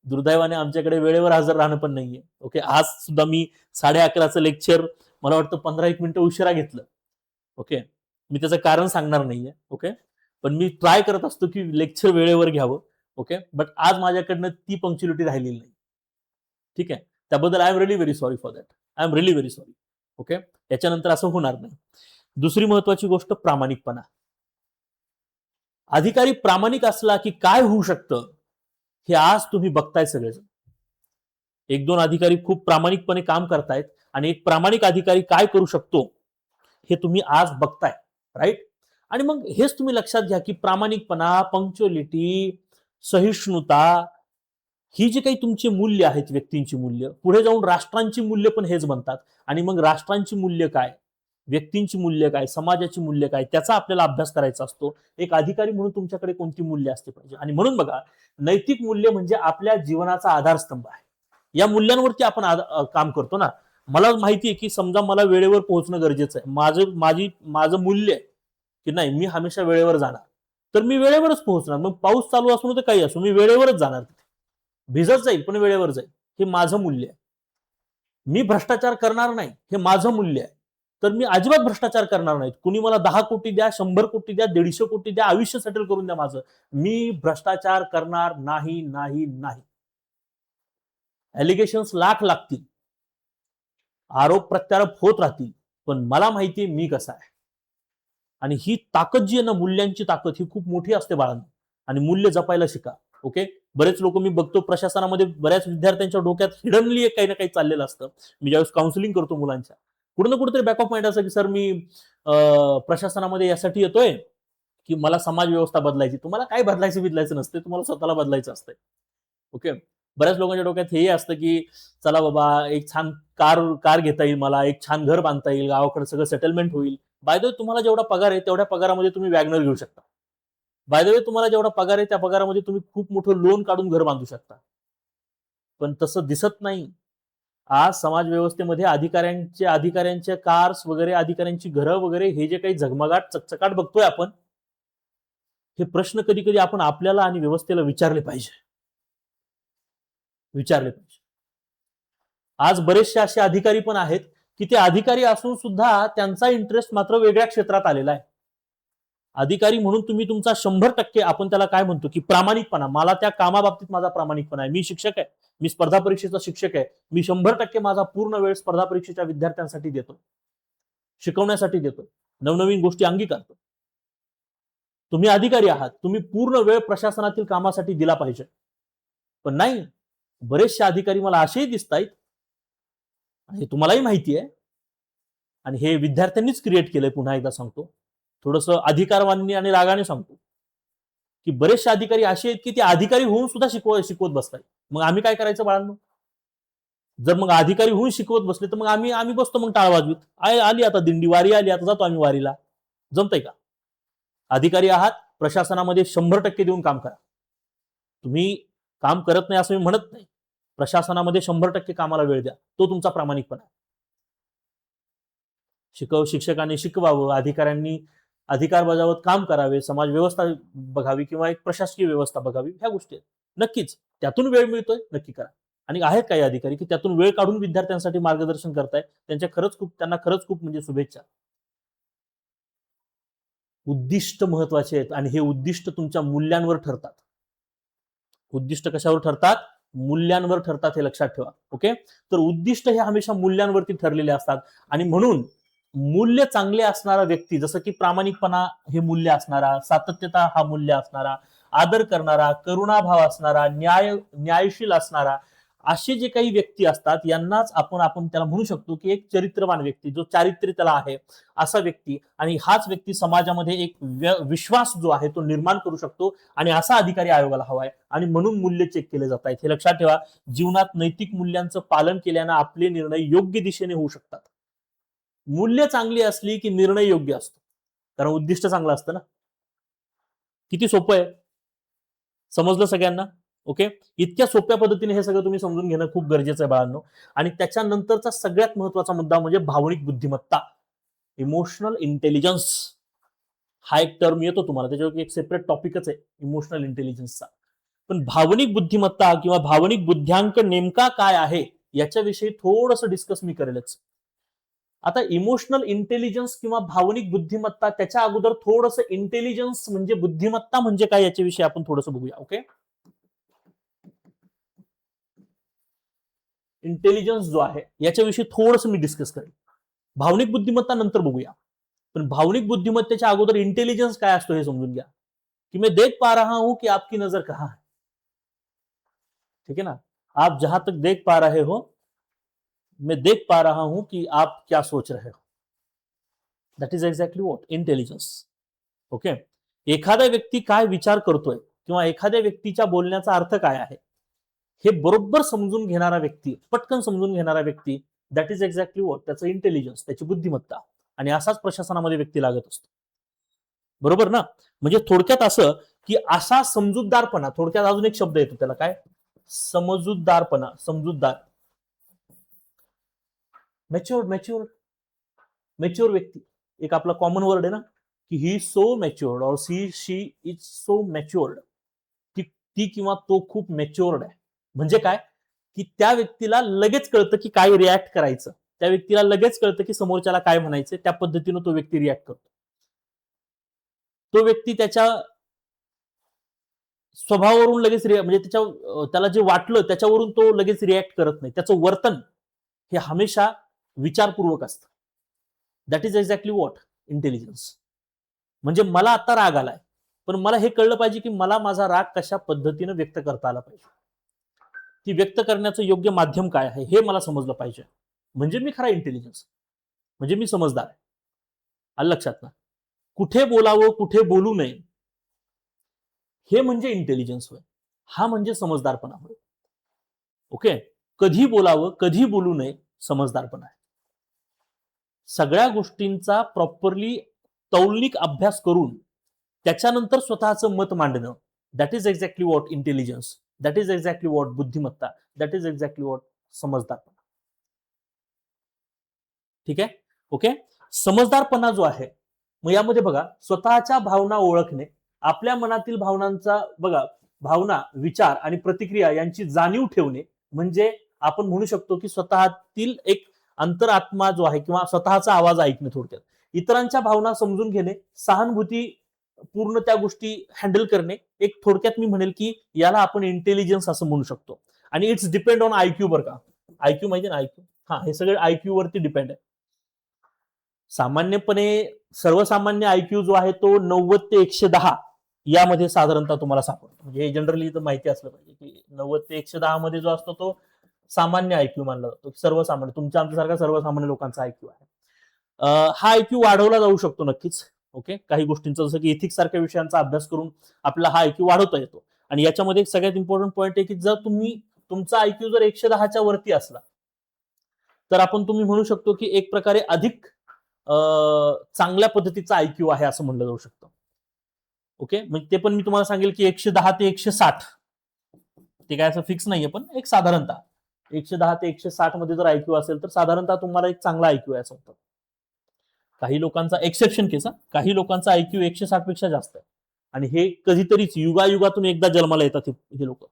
दुर्दैवाने आमच्याकडे वेळेवर हजर राहणं पण नाहीये. ओके, आज सुद्धा मी 11:30चं लेक्चर मला वाटतं 15-1 मिनिटं उशिरा घेतलं. ओके, मी त्याचं कारण सांगणार नाहीये. ओके, पण मी ट्राय करत असतो की लेक्चर वेळेवर घ्यावं. ओके, बट आज माझ्याकडनं ती पंक्च्युलिटी राहिलेली नाही. ठीक आहे, त्याबद्दल I am really very sorry for that. I am really very sorry. Okay, याच्यानंतर असं होणार नाही. दुसरी महत्वाची गोष्ट, प्रामाणिकपणा. अधिकारी प्रामाणिक असला की काय होऊ शकतं हे आज तुम्ही बघताय सगळेजण. 1-2 अधिकारी खूप प्रामाणिकपणे काम करतायत आणि एक प्रामाणिक अधिकारी काय करू शकतो हे तुम्ही आज बघताय, राईट. आणि मग हेच तुम्ही लक्षात घ्या की प्रामाणिकपणा, पंक्च्युअलिटी, सहिष्णुता, ही जी काही तुमची मूल्य आहेत, व्यक्तींची मूल्य, पुढे जाऊन राष्ट्रांची मूल्य पण हेच बनतात. आणि मग राष्ट्रांची मूल्य काय, व्यक्तींची मूल्य काय, समाजाची मूल्य काय, त्याचा आपल्याला अभ्यास करायचा असतो. एक अधिकारी म्हणून तुमच्याकडे कोणती मूल्य असते पाहिजे. आणि म्हणून बघा, नैतिक मूल्य म्हणजे आपल्या जीवनाचा आधारस्तंभ आहे. या मूल्यांवरती आपण काम करतो ना. मला माहिती आहे की समजा मला वेळेवर पोहोचणं गरजेचं आहे, माझं मूल्य आहे की नाही, मी हमेशा वेळेवर जाणार, तर मी वेळेवरच पोहोचणार. मग पाऊस चालू असू तर काही असो, मी वेळेवरच जाणार, भिजत जाईल पण वेळेवर जाईल, हे माझं मूल्य आहे. मी भ्रष्टाचार करणार नाही, हे माझं मूल्य आहे. तर मी अजिबात भ्रष्टाचार करणार नाही. कुणी मला 10 कोटी द्या, 100 कोटी द्या, 150 कोटी द्या, आयुष्य सेटल करून द्या माझं, मी भ्रष्टाचार करणार नाही, नाही, नाही. एलिगेशन्स लाख लागतील, आरोप प्रत्यारोप होत राहतील, पण मला माहितीये मी कसा आहे. आणि ही ताकद जी आहे ना, मूल्यांची ताकद, ही खूप मोठी असते बाळांनो. आणि मूल्य जपायला शिका. ओके, बरेच लोक मी बघतो प्रशासनामध्ये, बऱ्याच विद्यार्थ्यांच्या डोक्यात हिडनली काही ना काही चाललेलं असतं. मी ज्यावेळेस काउन्सिलिंग करतो मुलांच्या, कुठं ना कुठेतरी बॅक ऑफ माइंड असं की सर मी प्रशासनामध्ये यासाठी येतोय की मला समाज व्यवस्था बदलायची. तुम्हाला काय बदलायचं नसते, तुम्हाला स्वतःला बदलायचं असतंय. ओके, बऱ्याच लोकांच्या डोक्यात हे असतं की चला बाबा, एक छान कार घेता येईल मला, एक छान घर बांधता येईल, गावाकडे सगळं सेटलमेंट होईल. बाय द वे, तुम्हाला जेवढा पगार आहे तेवढ्या पगारामध्ये तुम्ही वॅगनर घेऊ शकता. बाय द वे, तुम्हाला जेवढा पगार आहे त्या पगारामध्ये तुम्ही खूप मोठं लोन काढून घर बांधू शकता, पण तसं दिसत नाही. आज समाज व्यवस्थेमध्ये अधिकाऱ्यांच्या कार्स वगैरे, अधिकाऱ्यांची घरं वगैरे, हे जे काही झगमगाट चकचकाट बघतोय आपण, हे प्रश्न कधी कधी आपण आपल्याला आणि व्यवस्थेला विचारले पाहिजे. आज बरेचसे असे अधिकारी पण आहेत की ते अधिकारी असून सुद्धा त्यांचा इंटरेस्ट मात्र वेगळ्या क्षेत्रात आलेला आहे. अधिकारी म्हणून तुम्ही तुमचा 100%, आपण त्याला काय म्हणतो की प्रामाणिकपणा, मला त्या कामाबाबतीत माझा प्रामाणिकपणा आहे, मी शिक्षक आहे, मी स्पर्धा परीक्षेचा शिक्षक आहे, मी 100% माझा पूर्ण वेळ स्पर्धा परीक्षेच्या विद्यार्थ्यांसाठी देतो, शिकवण्यासाठी देतो, नवनवीन गोष्टी अंगीकारतो. तुम्ही अधिकारी आहात, तुम्ही पूर्ण वेळ प्रशासनातील कामासाठी दिला पाहिजे. पण नाही, बरेचसे अधिकारी मला असेही दिसत आहेत, आणि तुम्हालाही माहिती आहे, आणि हे विद्यार्थ्यांनीच क्रिएट केलंय, पुन्हा एकदा सांगतो, थोडस अधिकारवाणी आणि रागाने सांगतो, की बरेचसे अधिकारी असे आहेत की ते अधिकारी होऊन सुद्धा शिकवत बसतात. मग आम्ही काय करायचं बाळांनो? जर मग अधिकारी होऊन शिकवत बसले तर मग आम्ही बसतो मग टाळ वाजवीत, आली आता दिंडी, वारी आली, आता जातो आम्ही वारीला. जमतंय का? अधिकारी आहात, प्रशासनामध्ये 100% देऊन काम करा. तुम्ही काम करत नाही असं मी म्हणत नाही, प्रशासनामध्ये 100% कामाला वेळ द्या, तो तुमचा प्रामाणिकपणा. शिक्षकांनी शिकवावं, अधिकाऱ्यांनी अधिकार बजावत काम करावे, समाज व्यवस्था बघावी किंवा एक प्रशासकीय व्यवस्था बघावी, ह्या गोष्टी आहेत. नक्कीच त्यातून वेळ मिळतोय, नक्की करा. आणि आहेत काही अधिकारी की त्यातून वेळ काढून विद्यार्थ्यांसाठी मार्गदर्शन करताय, त्यांना खरंच खूप म्हणजे शुभेच्छा. उद्दिष्ट महत्वाचे आहेत, आणि हे उद्दिष्ट तुमच्या मूल्यांवर ठरतात. उद्दिष्ट कशावर ठरतात? मूल्यांवर ठरतात, हे लक्षात ठेवा. ओके, तर उद्दिष्ट हे हमेशा मूल्यांवरती ठरलेले असतात, आणि म्हणून मूल्य चांगले असणारा व्यक्ती, जसं की प्रामाणिकपणा हे मूल्य असणारा, सातत्यता हा मूल्य असणारा, आदर करणारा, करुणाभाव असणारा, न्यायशील असणारा, असे जे काही व्यक्ती असतात यांनाच आपण त्याला म्हणू शकतो की एक चरित्रवान व्यक्ती, जो चारित्र्य त्याला आहे असा व्यक्ती. आणि हाच व्यक्ती समाजामध्ये एक विश्वास जो आहे तो निर्माण करू शकतो, आणि असा अधिकारी आयोगाला हवाय. आणि म्हणून मूल्य चेक केले जात आहेत, हे लक्षात ठेवा. जीवनात नैतिक मूल्यांचं पालन केल्यानं आपले निर्णय योग्य दिशेने होऊ शकतात. मूल्य चांगली असली की निर्णय योग्य असतो, कारण उद्दिष्ट चांगलं असतं ना. किती सोपं आहे, समजलं सगळ्यांना? ओके, इतक्या सोप्या पद्धतीने हे सगळं तुम्ही समजून घेणं खूप गरजेचं आहे बाळांनो. आणि त्याच्यानंतरचा सगळ्यात महत्वाचा मुद्दा म्हणजे भावनिक बुद्धिमत्ता, इमोशनल इंटेलिजन्स. हा एक टर्म येतो तुम्हाला, त्याच्यावर एक सेपरेट टॉपिकच आहे इमोशनल इंटेलिजन्सचा. पण भावनिक बुद्धिमत्ता किंवा भावनिक बुद्ध्यांक नेमका काय आहे याच्याविषयी थोडंसं डिस्कस मी करेलच. आता इमोशनल इंटेलिजन्स किंवा भावनिक बुद्धिमत्ता, त्याच्या अगोदर थोडंसं इंटेलिजन्स म्हणजे बुद्धिमत्ता म्हणजे काय याच्याविषयी आपण थोडंसं बघूया. ओके, इंटेलिजन्स जो आहे याच्याविषयी थोडंसं मी डिस्कस करेन. भावनिक बुद्धिमत्ता नंतर बघूया, पण भावनिक बुद्धिमत्तेच्या अगोदर इंटेलिजन्स काय असतो हे समजून घ्या. कि मैं देख पा रहा हूं कि आपकी नजर कहां है. ठीक है ना, आप जहां तक देख पा रहे हो, मैं देख पा रहा हूं कि आप क्या सोच रहे हो. That is exactly what intelligence. Okay, एखादा व्यक्ती काय विचार करतोय किंवा एखाद्या व्यक्तीच्या बोलण्याचा अर्थ काय आहे हे बरोबर समजून घेणारा व्यक्ती, पटकन समजून घेणारा व्यक्ती, दॅट इज एक्झॅक्टली व्हॉट, त्याचं इंटेलिजन्स, त्याची बुद्धिमत्ता. आणि असाच प्रशासनामध्ये व्यक्ती लागत असतो, बरोबर ना. म्हणजे थोडक्यात असं की असा समजूतदारपणा, थोडक्यात अजून एक शब्द येतो त्याला, काय? समजूतदारपणा, समजूतदार, मॅच्युअर व्यक्ती. एक आपला कॉमन वर्ड आहे ना की ही सो मॅच्युअर्ड और शी इज सो मॅच्युअर्ड. ती किंवा तो खूप मॅच्युअर्ड आहे. म्हणजे काय की त्या व्यक्तीला लगेच कळतं की काय रिॲक्ट करायचं, त्या व्यक्तीला लगेच कळतं की समोरच्याला काय म्हणायचं, त्या पद्धतीनं तो व्यक्ती रिॲक्ट करतो. तो व्यक्ती त्याच्या स्वभावावरून लगेच म्हणजे त्याला जे वाटलं त्याच्यावरून तो लगेच रिॲक्ट करत नाही. त्याचं वर्तन हे हमेशा विचारपूर्वक असतं. That is exactly what intelligence. म्हणजे मला आता राग आलाय, पण मला हे कळलं पाहिजे की मला माझा राग कशा पद्धतीनं व्यक्त करता आला पाहिजे, ती व्यक्त करण्याचं योग्य माध्यम काय आहे हे मला समजलं पाहिजे. म्हणजे मी खरा इंटेलिजन्स, म्हणजे मी समजदार आहे. आलं लक्षात ना? कुठे बोलावं, कुठे बोलू नये, हे म्हणजे इंटेलिजन्स होय, हा म्हणजे समजदारपणा होय. ओके, कधी बोलावं, कधी बोलू नये, समजदारपणा आहे. सगळ्या गोष्टींचा प्रॉपरली तौलनिक अभ्यास करून त्याच्यानंतर स्वतःचं मत मांडणं, that is exactly what intelligence, that is exactly what बुद्धिमत्ता, दॅट इज एक्झॅक्टली व्हॉट समजदारपणा. ठीक आहे, ओके. समजदारपणा जो आहे, मग यामध्ये बघा स्वतःच्या भावना ओळखणे, आपल्या मनातील भावनांचा बघा भावना, विचार आणि प्रतिक्रिया यांची जाणीव ठेवणे, म्हणजे आपण म्हणू शकतो की स्वतःतील एक अंतरात्मा जो आहे किंवा स्वतःचा आवाज ऐकणे, थोडक्यात इतरांच्या भावना समजून घेणे, सहानुभूती पूर्ण त्या गोष्टी हँडल करणे, एक थोडक्यात मी म्हणेल की याला आपण इंटेलिजन्स असं म्हणू शकतो. आणि इट्स डिपेंड ऑन आयक्यू. बरं का, आयक्यू माहिती ना, आयक्यू, हा, हे सगळे आयक्यू वरती डिपेंड आहे. सामान्यपणे सर्वसामान्य आयक्यू जो आहे तो 90 ते 110 यामध्ये साधारणतः तुम्हाला सापडतो. म्हणजे जनरली तर माहिती असलं पाहिजे की 90 ते 110 मध्ये जो असतो तो सामान्य आयक्यू मानला जातो, सर्वसामान्य, तुमच्या आमच्यासारख्या सर्वसामान्य लोकांचा आयक्यू आहे. हा आयक्यू वाढवला जाऊ शकतो नक्कीच. ओके, काही गोष्टींचा जसं की इथिक्स सारख्या विषयांचा अभ्यास करून आपला हा आयक्यू वाढवता येतो. आणि याच्यामध्ये एक सगळ्यात इम्पॉर्टंट पॉईंट आहे की जर तुमचा आयक्यू जर 110च्या वरती असला तर आपण तुम्ही म्हणू शकतो की एक प्रकारे अधिक चांगल्या पद्धतीचा आयक्यू आहे असं म्हणलं जाऊ शकतं. ओके, म्हणजे ते पण मी तुम्हाला सांगेल की 110 ते 160 ते काय असं फिक्स नाहीये, पण एक साधारणतः 110 ते 160 मध्ये जर आयक्यू असेल तर साधारणतः तुम्हाला एक चांगला आयक्यू आहे असं होतं. काही लोकांचा एक्सेप्शन केस, काही लोकांचा आयक्यू 160 पेक्षा जास्त आहे. आणि हे कधीतरीच युगायुगातून एकदा जन्माला येतात हे लोक,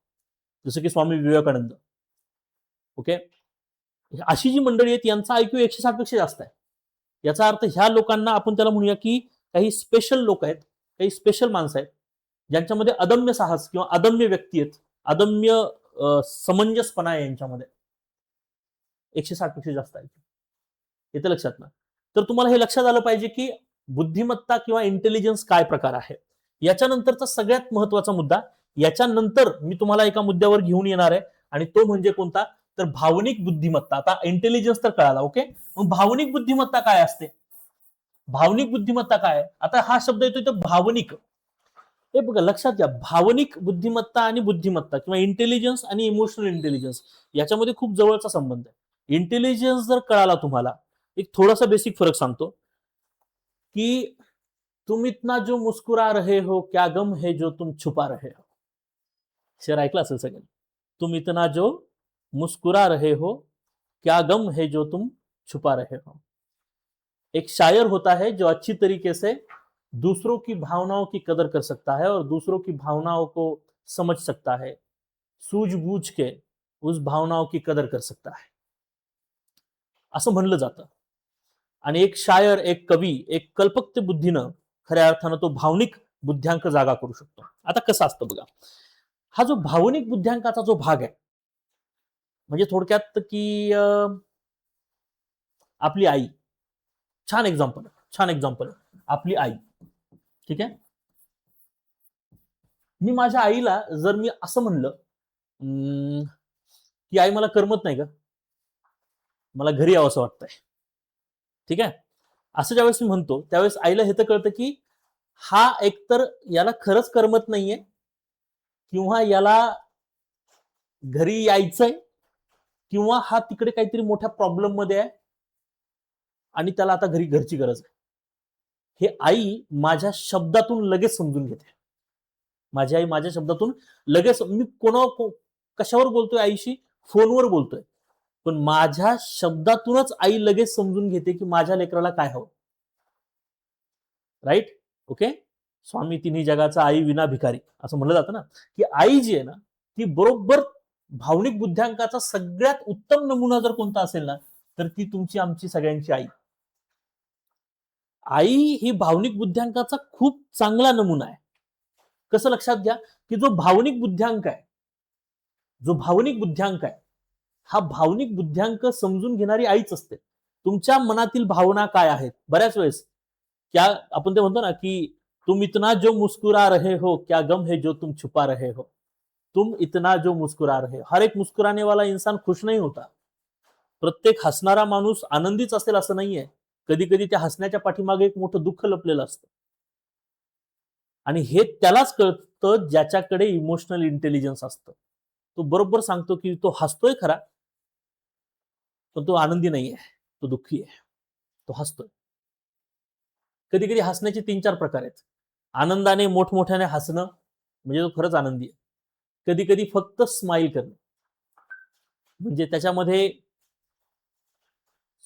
जसं की स्वामी विवेकानंद. ओके, अशी जी मंडळी आहेत यांचा आयक्यू 160 पेक्षा जास्त आहे. याचा अर्थ ह्या लोकांना आपण त्याला म्हणूया की काही स्पेशल लोक आहेत, काही स्पेशल माणसं आहेत ज्यांच्यामध्ये अदम्य साहस किंवा अदम्य व्यक्ती आहेत, अदम्य समंजसपणा आहे यांच्यामध्ये. 160 पेक्षा जास्त आहे, येतं लक्षात ना. तर तुम्हाला हे लक्षात आलं पाहिजे की बुद्धिमत्ता किंवा इंटेलिजन्स काय प्रकार आहे. याच्यानंतरचा सगळ्यात महत्वाचा मुद्दा, याच्यानंतर मी तुम्हाला एका मुद्द्यावर घेऊन येणार आहे आणि तो म्हणजे कोणता, तर भावनिक बुद्धिमत्ता. आता इंटेलिजन्स तर कळाला, ओके, मग भावनिक बुद्धिमत्ता काय असते. भावनिक बुद्धिमत्ता काय, आता हा शब्द येतोय तर भावनिक, हे बघा लक्षात घ्या, भावनिक बुद्धिमत्ता आणि बुद्धिमत्ता किंवा इंटेलिजन्स आणि इमोशनल इंटेलिजन्स याच्यामध्ये खूप जवळचा संबंध आहे. इंटेलिजन्स जर कळाला तुम्हाला, एक थोडासा बेसिक फरक सांगतो की तुम इतना जो मुस्कुरा रहे हो क्या गम है जो तुम छुपा रहे हो. शेर ऐकला असेल सगळ्यांनी. तुम इतना जो मुस्कुरा रहे हो क्या गम है जो तुम छुपा रहे हो. एक शायर होता है जो अच्छी तरीके से दूसरों की भावनाओं की कदर कर सकता है और दूसरों की भावनाओं को समझ सकता है, सूझबूझ के उस भावनाओं की कदर कर सकता है, असं म्हणलं जातं. आणि एक शायर, एक कवी, एक कल्पक बुद्धीनं खऱ्या अर्थानं तो भावनिक बुद्ध्यांक जागा करू शकतो. आता कसं असतं बघा, हा जो भावनिक बुद्ध्यांकाचा जो भाग आहे, म्हणजे थोडक्यात की आपली आई, छान एक्झाम्पल आपली आई. ठीक आहे, मी माझ्या आईला जर मी असं म्हणलं की आई मला करमत नाही का, मला घरी यावं असं वाटतंय, ठीक आहे, असं ज्यावेळेस मी म्हणतो त्यावेळेस आईला हे तर कळतं की हा एकतर याला खरंच करमत नाहीये किंवा याला घरी यायचंय किंवा हा तिकडे काहीतरी मोठ्या प्रॉब्लेम मध्ये आहे आणि त्याला आता घरी घरची गरज आहे. हे आई माझ्या शब्दातून लगेच समजून घेते. माझी आई माझ्या शब्दातून लगेच, मी कशावर बोलतोय आईशी, फोनवर बोलतोय, पण माझ्या शब्दातूनच आई लगेच समजून घेते की माझ्या लेकराला काय हवं. Right, okay. स्वामी तिन्ही जगाचा आई विना भिकारी असं म्हणलं जातं ना, की आई जी आहे ना ती बरोबर भावनिक बुद्ध्यांकाचा सगळ्यात उत्तम नमुना जर कोणता असेल ना तर ती तुमची आमची सगळ्यांची आई. आई ही भावनिक बुद्ध्यांकाचा खूप चांगला नमुना आहे. कसं लक्षात घ्या की जो भावनिक बुद्ध्यांक आहे, हा भावनिक बुद्ध्यांक समजून घेणारी आईच असते. तुमच्या मनातील भावना काय आहेत, बऱ्याच वेळेस क्या आपण ते म्हणतो ना की तुम इतना जो मुस्कुरा रहे हो क्या गम है जो तुम छुपा रहे हो. तुम इतना जो मुस्कुरा रहे हो, हर एक मुस्कुराने वाला इंसान खुश नहीं होता. प्रत्येक हसणारा माणूस आनंदीच असेल असं नाहीये. कधी कधी त्या हसण्याच्या पाठीमागे एक मोठं दुःख लपलेलं असतं आणि हे त्यालाच कळतं ज्याच्याकडे इमोशनल इंटेलिजन्स असतं. तो बरोबर सांगतो की तो हसतोय खरा पण तो आनंदी नाहीये, तो दुःखी आहे, तो हसतोय. कधी कधी हसण्याचे 3-4 प्रकार आहेत. आनंदाने मोठमोठ्याने हसणं म्हणजे तो खरंच आनंदी आहे. कधी कधी फक्त स्माईल करणं म्हणजे त्याच्यामध्ये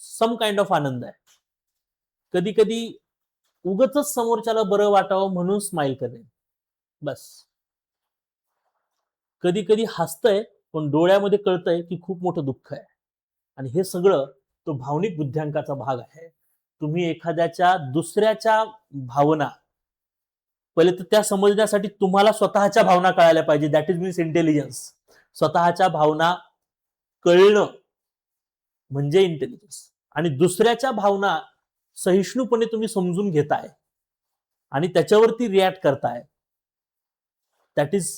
सम काइंड ऑफ आनंद आहे. कधी कधी उगतच समोरच्याला बरं वाटावं म्हणून स्माईल करणे बस. कधी कधी हसतंय पण डोळ्यामध्ये कळतंय की खूप मोठं दुःख आहे. आणि हे सगळं तो भावनिक बुद्ध्यांकाचा भाग आहे. तुम्ही एखाद्याच्या दुसऱ्याच्या भावना पहिले तर त्या समजण्यासाठी तुम्हाला स्वतःच्या भावना कळायला पाहिजे. That is means intelligence. स्वतःच्या भावना कळणं म्हणजे इंटेलिजन्स. आणि दुसऱ्याच्या भावना सहिष्णुपणे तुम्ही समजून घेताय आणि त्याच्यावरती रिॲक्ट करताय. दॅट इज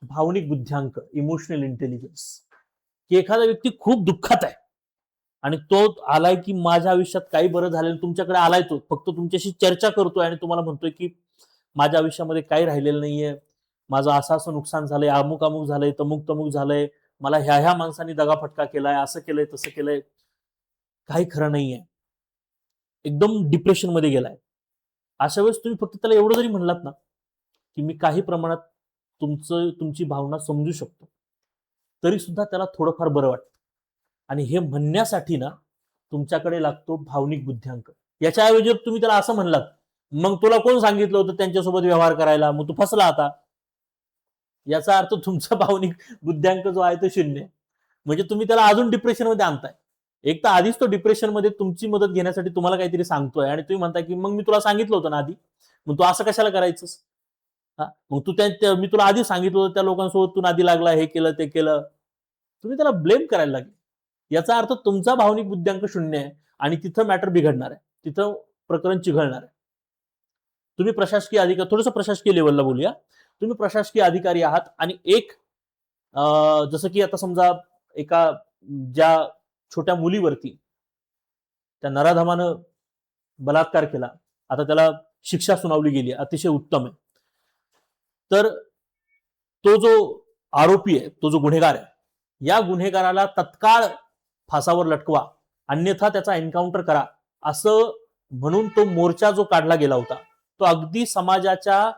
भावनिक बुद्ध्यांक, इमोशनल इंटेलिजन्स. की एखादा व्यक्ती खूप दुःखात आहे आणि तो आलाय की माझ्या आयुष्यात काही बरं झालेलं, तुमच्याकडे आलाय, तो फक्त तुमच्याशी चर्चा करतोय आणि तुम्हाला म्हणतोय की माझ्या आयुष्यामध्ये काही राहिलेलं नाहीये, माझं असं असं नुकसान झालंय, अमुक अमुक झालंय, तमुक तमुक झालंय, मला ह्या ह्या माणसांनी दगाफटका केलाय, असं केलंय तसं केलंय, काही खरं नाहीये, एकदम डिप्रेशन मध्ये गेलाय. अशा वेळेस तुम्ही फक्त त्याला एवढं जरी म्हणलात ना की मी काही प्रमाणात तुमची भावना समजू शकतो, तरी सुद्धा त्याला थोडंफार बरं वाटतं. आणि हे म्हणण्यासाठी ना तुमच्याकडे लागतो भावनिक बुद्ध्यांक. याच्याऐवजी तुम्ही त्याला असं म्हणलात, मग तुला कोण सांगितलं होतं त्यांच्यासोबत व्यवहार करायला, मग तू फसला आता, याचा अर्थ तुमचा भावनिक बुद्ध्यांक जो आहे तो शून्य. म्हणजे तुम्ही त्याला अजून डिप्रेशन मध्ये आणताय. एक तर आधीच तो डिप्रेशन मध्ये तुमची मदत घेण्यासाठी तुम्हाला काहीतरी सांगतोय आणि तुम्ही म्हणताय की मग मी तुला सांगितलं होतं ना आधी, मग तू असं कशाला करायचंस. मग तू मी तुला आधी सांगितलं होतं त्या लोकांसोबत तू नादी लागला, हे केलं ते केलं, तुम्ही त्याला ब्लेम करायला लागले. याचा अर्थ तुमचा भावनिक बुद्ध्यांक शून्य आहे आणि तिथं मॅटर बिघडणार आहे, तिथं प्रकरण चिघळणार आहे. तुम्ही प्रशासकीय अधिकारी, थोडंसं प्रशासकीय लेवलला बोलूया. तुम्ही प्रशासकीय अधिकारी आहात आणि एक जसं की आता समजा एका ज्या छोट्या मुलीवरती त्या नराधमानं बलात्कार केला, आता त्याला शिक्षा सुनावली गेली, अतिशय उत्तम आहे. तर तो जो आरोपी आहे, तो जो गुन्हेगार आहे, या गुन्हेगाराला तत्काळ फासावर लटकवा, अन्यथा त्याचा एन्काउंटर करा, असं म्हणून तो मोर्चा जो काढला गेला होता तो अगदी समाजाच्या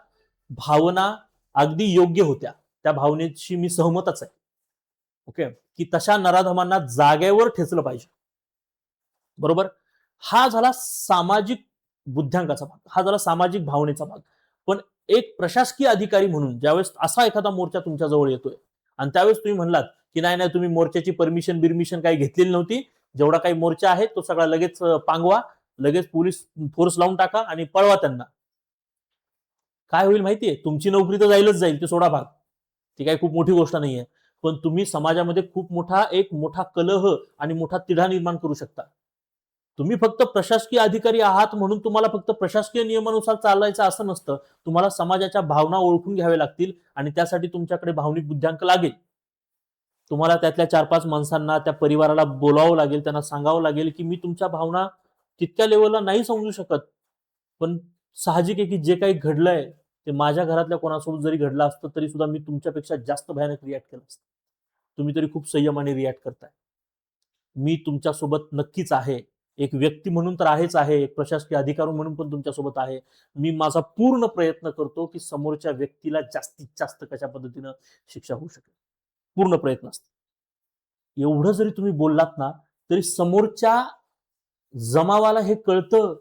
भावना अगदी योग्य होत्या. त्या भावनेशी मी सहमतच आहे. ओके, की तशा नराधमांना जागेवर ठेचलं पाहिजे. बरोबर. हा झाला सामाजिक बुद्ध्यांकाचा भाग, हा झाला सामाजिक भावनेचा भाग. पण एक प्रशासकीय अधिकारी म्हणून ज्यावेळेस असा एखादा मोर्चा तुमच्या जवळ येतोय आणि त्यावेळेस तुम्ही म्हणलात की नाही नाही, तुम्ही मोर्चाची परमिशन काही घेतलेली नव्हती, जेवढा काही मोर्चा आहे तो सगळा लगेच पांगवा, लगेच पोलीस फोर्स लावून टाका आणि पळवा त्यांना. काय होईल माहितीये, तुमची नोकरी तर जाईलच जाईल, ते सोडा भाग, ती काही खूप मोठी गोष्ट नाहीये. पण तुम्ही समाजामध्ये खूप मोठा कलह आणि मोठा तिढा निर्माण करू शकता. तुम्ही फक्त प्रशासकीय अधिकारी आहात म्हणून तुम्हाला फक्त प्रशासकीय नियमानुसार चालायचं असं नसतं. तुम्हाला समाजाच्या भावना ओळखून घ्याव्या लागतील आणि त्यासाठी तुमच्याकडे भावनिक बुद्ध्यांक लागेल. तुम्हाला त्यातल्या 4-5 माणसांना, त्या परिवाराला बोलावं लागेल, त्यांना सांगावं लागेल की मी तुमच्या भावना तितक्या लेवलला नाही समजू शकत, पण साहजिक आहे की जे काही घडलंय ते माझ्या घरातल्या कोणासोबत जरी घडलं असतं तरी सुद्धा मी तुमच्यापेक्षा जास्त भयानक रिॲक्ट केलं असतं. तुम्ही तरी खूप संयमाने रिॲक्ट करताय. मी तुमच्यासोबत नक्कीच आहे, एक व्यक्ती म्हणून तर आहेच आहे, एक प्रशासकीय अधिकारी म्हणून पण तुमच्यासोबत आहे. मी माझा पूर्ण प्रयत्न करतो की समोरच्या व्यक्तीला जास्तीत जास्त कशा पद्धतीनं शिक्षा होऊ शकेल, पूर्ण प्रयत्न असतो. एवढं जरी तुम्ही बोललात ना तरी समोरच्या जमावाला हे कळतं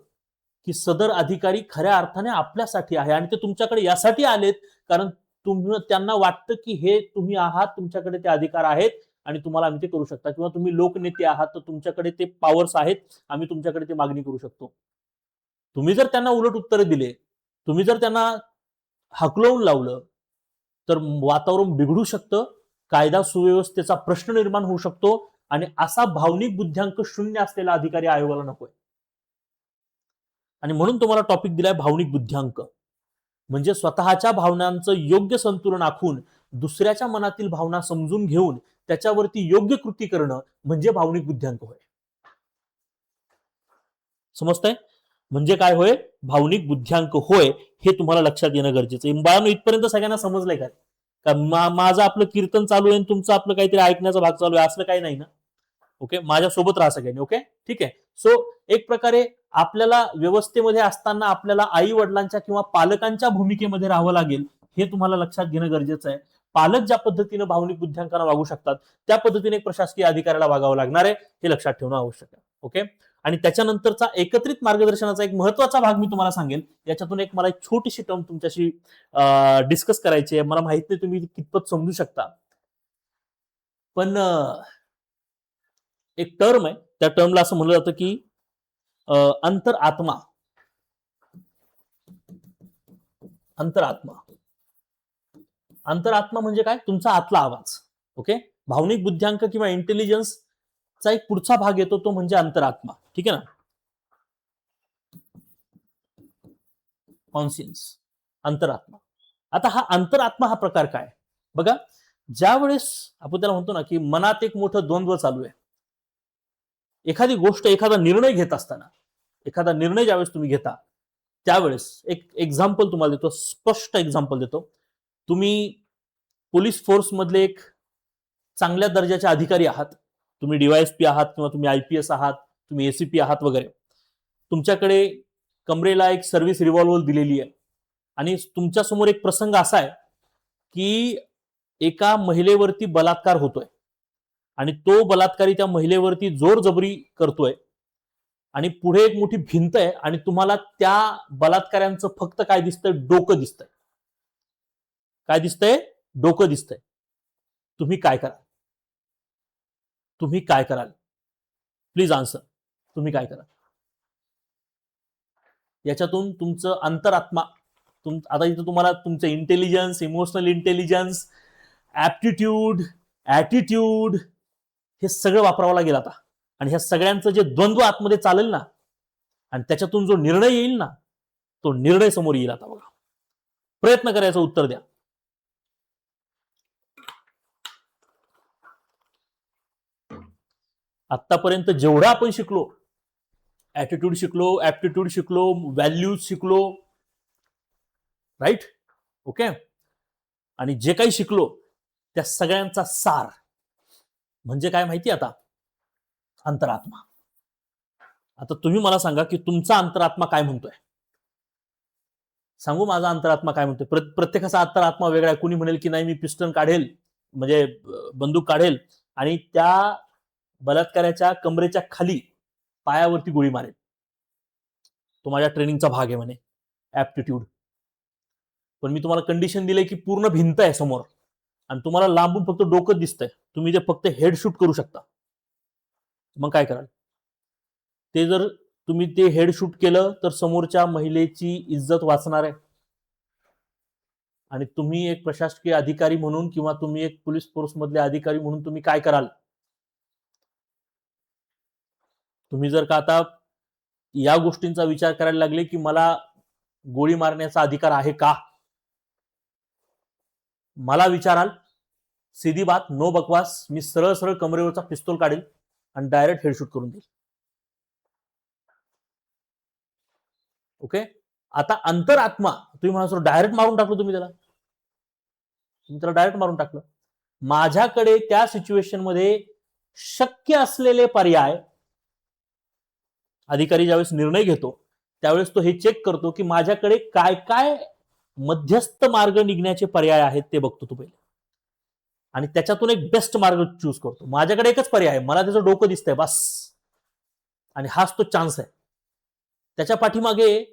की सदर अधिकारी खऱ्या अर्थाने आपल्यासाठी आहे आणि ते तुमच्याकडे यासाठी आलेत कारण त्यांना वाटतं की हे तुम्ही आहात, तुमच्याकडे ते अधिकार आहेत आणि तुम्हाला आम्ही ते करू शकता, किंवा तुम्ही लोकनेते आहात तर तुमच्याकडे ते पॉवर्स आहेत, आम्ही तुमच्याकडे ते मागणी करू शकतो. तुम्ही जर त्यांना उलट उत्तर दिले, तुम्ही जर त्यांना हकलवून लावलं तर वातावरण बिघडू शकतं, कायदा सुव्यवस्थेचा प्रश्न निर्माण होऊ शकतो आणि असा भावनिक बुद्ध्यांक शून्य असलेला अधिकारी आयोगाला नकोय. आणि म्हणून तुम्हाला टॉपिक दिलाय भावनिक बुद्ध्यांक. म्हणजे स्वतःच्या भावनांचं योग्य संतुलन आखून दुसऱ्याच्या मनातील भावना समजून घेऊन त्याच्यावरती योग्य कृती करणं म्हणजे भावनिक बुद्ध्यांक होय. समजतंय? म्हणजे काय होय, भावनिक बुद्ध्यांक होय, हे तुम्हाला लक्षात येणं गरजेचं आहे. बाळांनो, इथपर्यंत सगळ्यांना समजलंय का माझं आपलं कीर्तन चालू आहे, तुमचं आपलं काहीतरी ऐकण्याचा भाग चालू आहे, असलं काही नाही ना. ओके, माझ्यासोबत राहा सगळ्यांनी. ओके, ठीक आहे. सो एक प्रकारे आपल्याला व्यवस्थेमध्ये असताना आपल्याला आई वडिलांच्या किंवा पालकांच्या भूमिकेमध्ये राहावं लागेल, हे तुम्हाला लक्षात घेणं गरजेचं आहे. पालक ज्या पद्धतीने भावनिक बुद्ध्यांकांना वागू शकतात त्या पद्धतीने एक प्रशासकीय अधिकाऱ्याला वागावं लागणार आहे, हे लक्षात ठेवणं आवश्यक आहे. ओके. आणि त्याच्यानंतरचा एकत्रित मार्गदर्शनाचा एक महत्वाचा भाग मी तुम्हाला सांगेन. याच्यातून एक मला एक छोटीशी टर्म तुमच्याशी डिस्कस करायची आहे. मला माहित नाही तुम्ही कितपत समजू शकता, पण एक टर्म आहे, त्या टर्मला असं म्हणलं जातं की अंतरात्मा. अंतरात्मा अंतरात्मा म्हणजे काय? तुमचा आतला आवाज. ओके. भावनिक बुद्ध्यांक किंवा इंटेलिजन्सचा एक पुढचा भाग येतो, तो म्हणजे अंतरात्मा. ठीक आहे ना. कॉन्शियन्स, अंतरात्मा. आता हा अंतरात्मा हा प्रकार काय? बघा, ज्या वेळेस आपण त्याला म्हणतो ना की मनात एक मोठं द्वंद्व चालू आहे, एखादी गोष्ट, एखादा निर्णय घेत असताना, एखादा निर्णय ज्यावेळेस तुम्ही घेता त्यावेळेस एक एक्झाम्पल तुम्हाला देतो, स्पष्ट एक्झाम्पल देतो. तुम्ही पोलीस फोर्स मधले एक चांगल्या दर्जाचे अधिकारी आहात, तुम्ही डीवायएसपी आहात किंवा तुम्ही आयपीएस आहात, तुम्ही एसीपी आहात वगैरे. तुमच्याकडे कमरेला एक सर्व्हिस रिव्हॉल्वर दिलेली आहे आणि तुमच्या समोर एक प्रसंग असा आहे की एका महिलेवरती बलात्कार होतोय आणि तो बलात्कारी त्या महिलेवरती जोरजबरी करतोय आणि पुढे एक मोठी भिंत आहे आणि तुम्हाला त्या बलात्काऱ्यांचं फक्त काय दिसतंय? डोकं दिसतंय. काय दिसतंय? डोकं दिसतंय. तुम्ही काय कराल? तुम्ही काय कराल? Please answer. तुम्ही काय कराल? याच्यातून तुमचं अंतरात्मा, आता इथं तुम्हाला तुमचं intelligence, emotional intelligence, aptitude, attitude, हे सगळं वापरावं लागेल आता. आणि ह्या सगळ्यांचं जे द्वंद्व आतमध्ये चालेल ना, आणि त्याच्यातून जो निर्णय येईल ना, तो निर्णय समोर येईल. आता बघा, प्रयत्न करायचं, उत्तर द्या. आतापर्यंत जेवढं आपण शिकलो, ऍटिट्यूड शिकलो, ऍप्टिट्यूड शिकलो, व्हॅल्यूज शिकलो, राईट? ओके. आणि जे काही शिकलो त्या सगळ्यांचा सार म्हणजे काय माहिती? आता अंतरात्मा. आता तुम्ही मला सांगा की तुमचा अंतरात्मा काय म्हणतोय? सांगू माझा अंतरात्मा काय म्हणतोय? प्रत्येकाचा अंतरात्मा वेगळा आहे. कुणी म्हणेल की नाही, मी पिस्टन काढेल, म्हणजे बंदूक काढेल आणि त्या बलात्काराच्या कमरेच्या खाली पायावरती गोळी मारेल. तो माझ्या ट्रेनिंगचा भाग आहे म्हणे, ऍप्टिट्यूड. पण मी तुम्हाला कंडिशन दिले की पूर्ण भिंत आहे समोर आणि तुम्हाला लांबून फक्त डोकं दिसतंय, तुम्ही ते फक्त हेड शूट करू शकता. मग काय कराल? ते जर तुम्ही ते हेड शूट केलं तर समोरच्या महिलेची इज्जत वाचणार आहे. आणि तुम्ही एक प्रशासकीय अधिकारी म्हणून किंवा तुम्ही एक पोलीस फोर्स मधले अधिकारी म्हणून तुम्ही काय कराल? तुम्ही जर का आता या गोष्टींचा विचार करायला लागले की मला गोळी मारण्याचा अधिकार आहे का, मला विचाराल, सीधी बात, नो बकवास, मी सरळ सरळ कमरेवरचा पिस्तूल काढेल आणि डायरेक्ट हेडशूट करून देईल. ओके. आता अंतरात्मा, तुम्ही म्हणा सर डायरेक्ट मारून टाकलं, तुम्ही त्याला डायरेक्ट मारून टाकलं. माझ्याकडे त्या सिच्युएशन मध्ये शक्य असलेले पर्याय, अधिकारी ज्यावेळेस निर्णय घेतो त्यावेळेस तो हे चेक करतो की माझ्याकडे काय काय मध्यस्थ मार्ग निघण्याचे पर्याय आहेत ते बघतो तो पहिले आणि त्याच्यातून एक बेस्ट मार्ग चूज करतो. माझ्याकडे एकच पर्याय आहे, मला त्याचं डोकं दिसतंय बस, आणि हाच तो चान्स आहे. त्याच्या पाठीमागे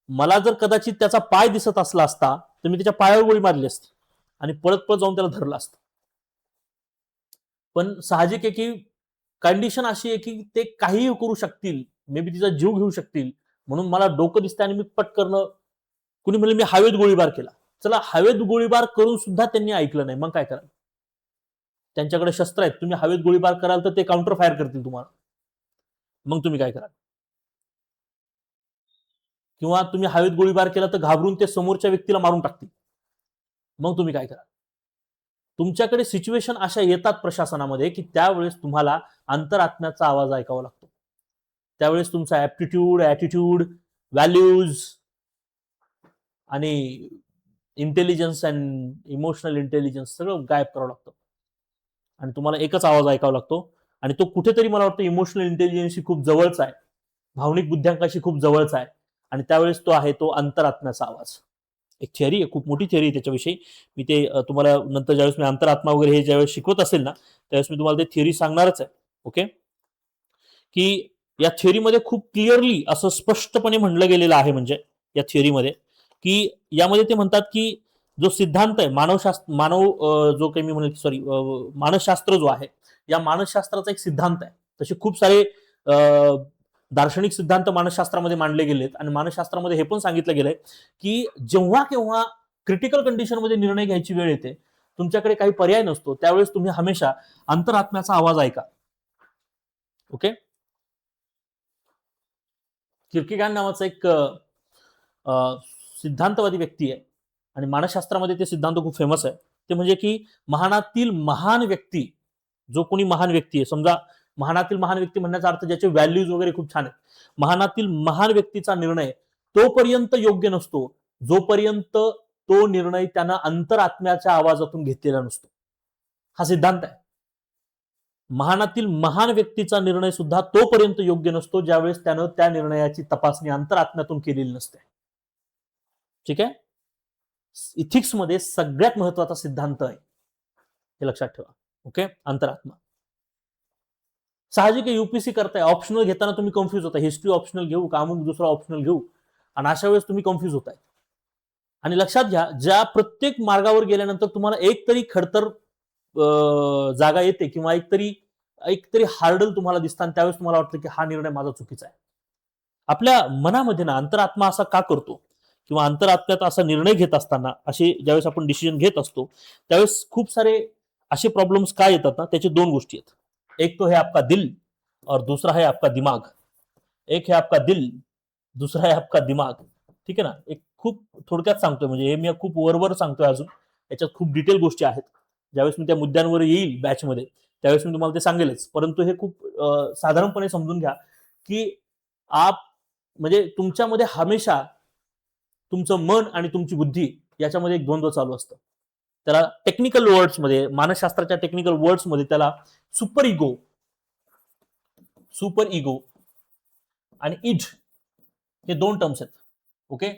मला जर कदाचित त्याचा पाय दिसत असला असता तर मी त्याच्या पायावर गोळी मारली असती आणि पळत पळत जाऊन त्याला धरलं असतं. पण साहजिक आहे की कंडिशन अशी आहे की ते काहीही करू शकतील, मे बी तिचा जीव घेऊ शकतील, म्हणून मला डोकं दिसतंय आणि मी पटकन, कुणी म्हणलं मी हवेत गोळीबार केला. चला, हवेत गोळीबार करून सुद्धा त्यांनी ऐकलं नाही, मग काय कराल? त्यांच्याकडे शस्त्र आहेत, तुम्ही हवेत गोळीबार कराल तर ते काउंटर फायर करतील तुम्हाला, मग तुम्ही काय कराल? किंवा तुम्ही हवेत गोळीबार केला तर घाबरून ते समोरच्या व्यक्तीला मारून टाकतील, मग तुम्ही काय कराल? तुमच्याकडे सिच्युएशन अशा येतात प्रशासनामध्ये की त्यावेळेस तुम्हाला अंतरात्म्याचा आवाज ऐकावा लागतो. त्यावेळेस तुमचा ऍप्टिट्यूड, ऍटिट्यूड, व्हॅल्यूज आणि इंटेलिजन्स अँड इमोशनल इंटेलिजन्स सगळं गायब करावं लागतं आणि तुम्हाला एकच आवाज ऐकावा लागतो. आणि तो कुठेतरी मला वाटतं इमोशनल इंटेलिजन्सशी खूप जवळचा आहे. भावनिक बुद्ध्यांकाशी खूप जवळचा आहे, आणि त्यावेळेस तो आहे तो अंतरात्म्याचा आवाज. एक थिअरी आहे, खूप मोठी थिअरी आहे त्याच्याविषयी. मी ते तुम्हाला नंतर ज्यावेळेस मी अंतरात्मा वगैरे हे ज्यावेळेस शिकवत असेल ना, त्यावेळेस मी तुम्हाला ते थिअरी सांगणारच आहे. ओके, की या थिअरीमध्ये खूप क्लिअरली असं स्पष्टपणे म्हणलं गेलेलं आहे, म्हणजे या थिअरीमध्ये, की यामध्ये ते म्हणतात की जो सिद्धांत आहे जो काही मी म्हणेल, सॉरी, मानसशास्त्र जो आहे, या मानसशास्त्राचा एक सिद्धांत आहे. तसे खूप सारे दार्शनिक सिद्धांत मानसशास्त्रामध्ये मांडले गेलेत, आणि मानसशास्त्रामध्ये हे पण सांगितलं गेलंय की जेव्हा केव्हा क्रिटिकल कंडिशनमध्ये निर्णय घ्यायची वेळ येते, तुमच्याकडे काही पर्याय नसतो, त्यावेळेस तुम्ही हमेशा अंतरात्म्याचा आवाज ऐका. ओके, किर्केगार्ड नावाचा एक सिद्धांतवादी व्यक्ती आहे, आणि मानसशास्त्रामध्ये ते सिद्धांत खूप फेमस आहे. ते म्हणजे की महानातील महान व्यक्ती, जो कोणी महान व्यक्ती आहे, समजा महानातील महान व्यक्ती म्हणण्याचा अर्थ ज्याचे व्हॅल्यूज वगैरे खूप छान आहेत, महानातील महान व्यक्तीचा निर्णय तोपर्यंत योग्य नसतो जोपर्यंत तो निर्णय त्यानं अंतरात्म्याच्या आवाजातून घेतलेला नसतो. हा सिद्धांत आहे. महानातील महान व्यक्तीचा निर्णय सुद्धा तोपर्यंत योग्य नसतो ज्यावेळेस त्यानं त्या निर्णयाची तपासणी अंतरात्म्यातून केलेली नसते. ठीक आहे, इथिक्स मध्ये सगळ्यात महत्वाचा सिद्धांत आहे, हे लक्षात ठेवा. ओके, अंतरात्मा. साहजिक यूपीसी करताय, ऑप्शनल घेताना तुम्ही कन्फ्युज होता, हिस्ट्री ऑप्शनल घेऊ का अमुक दुसरा ऑप्शनल घेऊ, आणि अशा वेळेस तुम्ही कन्फ्युज होताय. आणि लक्षात घ्या, ज्या प्रत्येक मार्गावर गेल्यानंतर तुम्हाला एक तरी खडतर जागा येते, किंवा एक तरी हार्डल तुम्हाला दिसतं, आणि त्यावेळेस तुम्हाला वाटतं की हा निर्णय माझा चुकीचा आहे. आपल्या मनामध्ये ना अंतरात्मा असा का करतो, किंवा अंतरात्म्यात असा निर्णय घेत असताना, असे ज्यावेळेस आपण डिसिजन घेत असतो, त्यावेळेस खूप सारे असे प्रॉब्लेम्स काय येतात ना, त्याची दोन गोष्टी आहेत. एक तो है आपका दिल, और दूसरा है आपका दिमाग. एक है आपका दिल, दूसरा है आपका दिमाग. ठीक आहे ना, एक खूप थोडक्यात सांगतोय, म्हणजे हे मी खूप वरवर सांगतोय, अजून याच्यात खूप डिटेल गोष्टी आहेत. ज्यावेळेस मी त्या मुद्द्यांवर येईल बॅचमध्ये, त्यावेळेस मी तुम्हाला ते सांगेलच, परंतु हे खूप साधारणपणे समजून घ्या की म्हणजे तुमच्यामध्ये हमेशा तुमचं मन आणि तुमची बुद्धी याच्यामध्ये एक द्वंद्व चालू असतं. त्याला टेक्निकल वर्ड्समध्ये, मानसशास्त्राच्या टेक्निकल वर्ड्समध्ये त्याला सुपर इगो आणि इड हे दोन टर्म्स आहेत. Okay,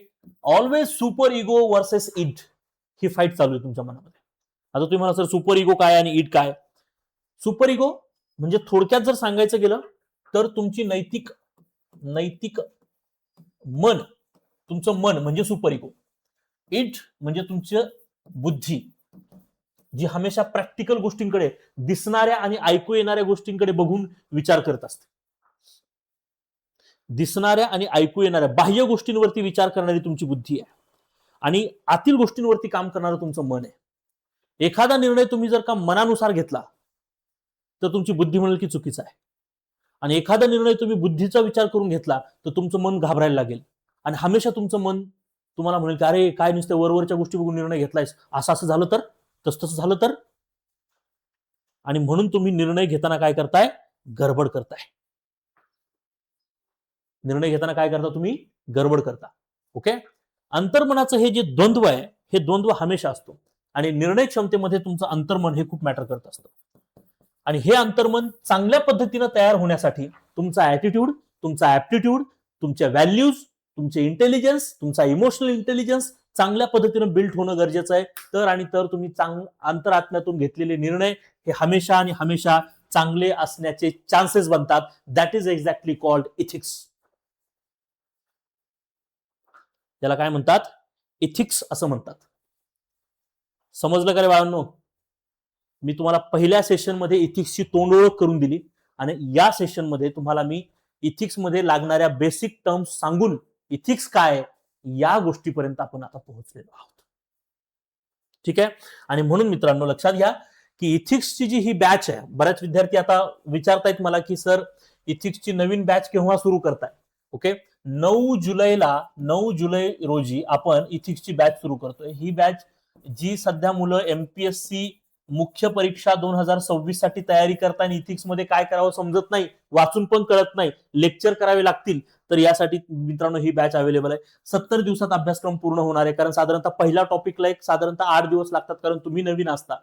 always super ego versus id ही फाईट चालू आहे तुमच्या मनामध्ये. आता तुम्ही म्हणा, सर सुपर इगो काय आणि इड काय? सुपर इगो म्हणजे थोडक्यात जर सांगायचं गेलं तर तुमची नैतिक मन, तुमचं मन म्हणजे सुपर इगो. इड म्हणजे तुमची बुद्धी, जी हमेशा प्रॅक्टिकल गोष्टींकडे, दिसणाऱ्या आणि ऐकू येणाऱ्या गोष्टींकडे बघून विचार करत असते. दिसणाऱ्या आणि ऐकू येणाऱ्या बाह्य गोष्टींवरती विचार करणारी तुमची बुद्धी आहे, आणि आतील गोष्टींवरती काम करणारं तुमचं मन आहे. एखादा निर्णय तुम्ही जर का मनानुसार घेतला तर तुमची बुद्धी म्हणेल की चुकीचा आहे, आणि एखादा निर्णय तुम्ही बुद्धीचा विचार करून घेतला तर तुमचं मन घाबरायला लागेल, आणि हमेशा तुमचं मन तुम्हाला म्हणेल की अरे काय नुसते वरवरच्या गोष्टी बघून निर्णय घेतलायस, असं झालं तर, तसं झालं तर. आणि म्हणून तुम्ही निर्णय घेताना काय करताय? गडबड करताय. निर्णय घेताना काय करता तुम्ही? गडबड करता. ओके, अंतर्मनाचं हे जे द्वंद्व आहे, हे द्वंद्व हमेशा असतो, आणि निर्णय क्षमतेमध्ये तुमचं अंतर्मन हे खूप मॅटर करत असतं. आणि हे अंतर्मन चांगल्या पद्धतीने तयार होण्यासाठी तुमचा ऍटिट्यूड, तुमचा ऍप्टिट्यूड, तुमच्या व्हॅल्यूज, तुमचे इंटेलिजन्स, तुमचा इमोशनल इंटेलिजन्स चांगल्या पद्धतीने बिल्ड होणं गरजेचं आहे. तर तुम्ही अंतरात्म्यातून घेतलेले निर्णय हे हमेशा आणि हमेशा चांगले असण्याचे चान्सेस बनतात. That is exactly called ethics. त्याला काय म्हणतात? इथिक्स असं म्हणतात. समजलं का रे बाळांनो? मी तुम्हाला पहिल्या सेशनमध्ये इथिक्सची तोंडओळख करून दिली, आणि या सेशनमध्ये तुम्हाला मी इथिक्स मध्ये लागणाऱ्या बेसिक टर्म्स सांगून इथिक्स काय या गोष्टीपर्यंत आपण आता पोहोचलेलो आहोत. ठीक आहे, आणि म्हणून मित्रांनो लक्षात घ्या की इथिक्सची जी ही बॅच आहे, बऱ्याच विद्यार्थी आता विचारतायत मला की सर इथिक्सची नवीन बॅच केव्हा सुरू करताय? ओके, 9 जुलै रोजी आपण इथिक्सची बॅच सुरू करतोय. ही बॅच जी सध्या मुलं एमपीएससी मुख्य परीक्षा 2026 साठी तयारी करताना इथिक्स मध्ये काय करावं समजत नाही, वाचून पण कळत नाही, लेक्चर करावे लागतील, तर यासाठी मित्रांनो ही बॅच अवेलेबल आहे. 70 दिवसात अभ्यासक्रम पूर्ण होणार आहे, कारण साधारणतः पहिल्या टॉपिकला साधारणतः 8 दिवस लागतात, कारण तुम्ही नवीन असता.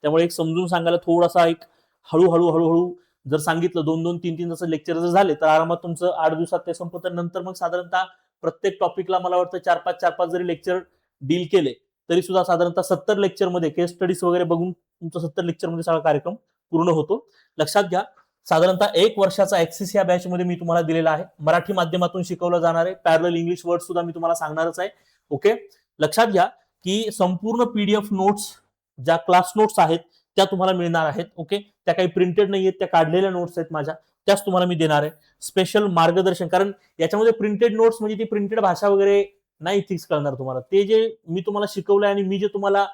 त्यामुळे एक समजून सांगायला थोडासा एक हळूहळू जर सांगितलं 2-2, 3-3 जसं लेक्चर जर झाले तर आरामात तुमचं 8 दिवसात ते संपतं. नंतर मग साधारणतः प्रत्येक टॉपिकला मला वाटतं 4-5 जरी लेक्चर डील केले तरी सुद्धा साधारणतः 70 लेक्चरमध्ये केस स्टडीज वगैरे बघून तुमचा 70 लेक्चरमध्ये सगळा कार्यक्रम पूर्ण होतो. लक्षात घ्या, साधारणतः 1 वर्षाचा ऍक्सेस या बॅच मध्ये मी तुम्हाला दिलेला आहे. मराठी माध्यमातून शिकवलं जाणार आहे. पॅरल इंग्लिश वर्ड सुद्धा मी तुम्हाला सांगणारच आहे. ओके, लक्षात घ्या की संपूर्ण पीडीएफ नोट्स ज्या क्लास नोट्स आहेत त्या तुम्हाला मिळणार आहेत. ओके, त्या काही प्रिंटेड नाही आहेत, त्या काढलेल्या नोट्स आहेत माझ्या, त्याच तुम्हाला मी देणार आहे. स्पेशल मार्गदर्शन, कारण याच्यामध्ये प्रिंटेड नोट्स म्हणजे ती प्रिंटेड भाषा वगैरे नाही फिक्स करणार तुम्हाला. ते जे मी तुम्हाला शिकवलंय आणि मी जे तुम्हाला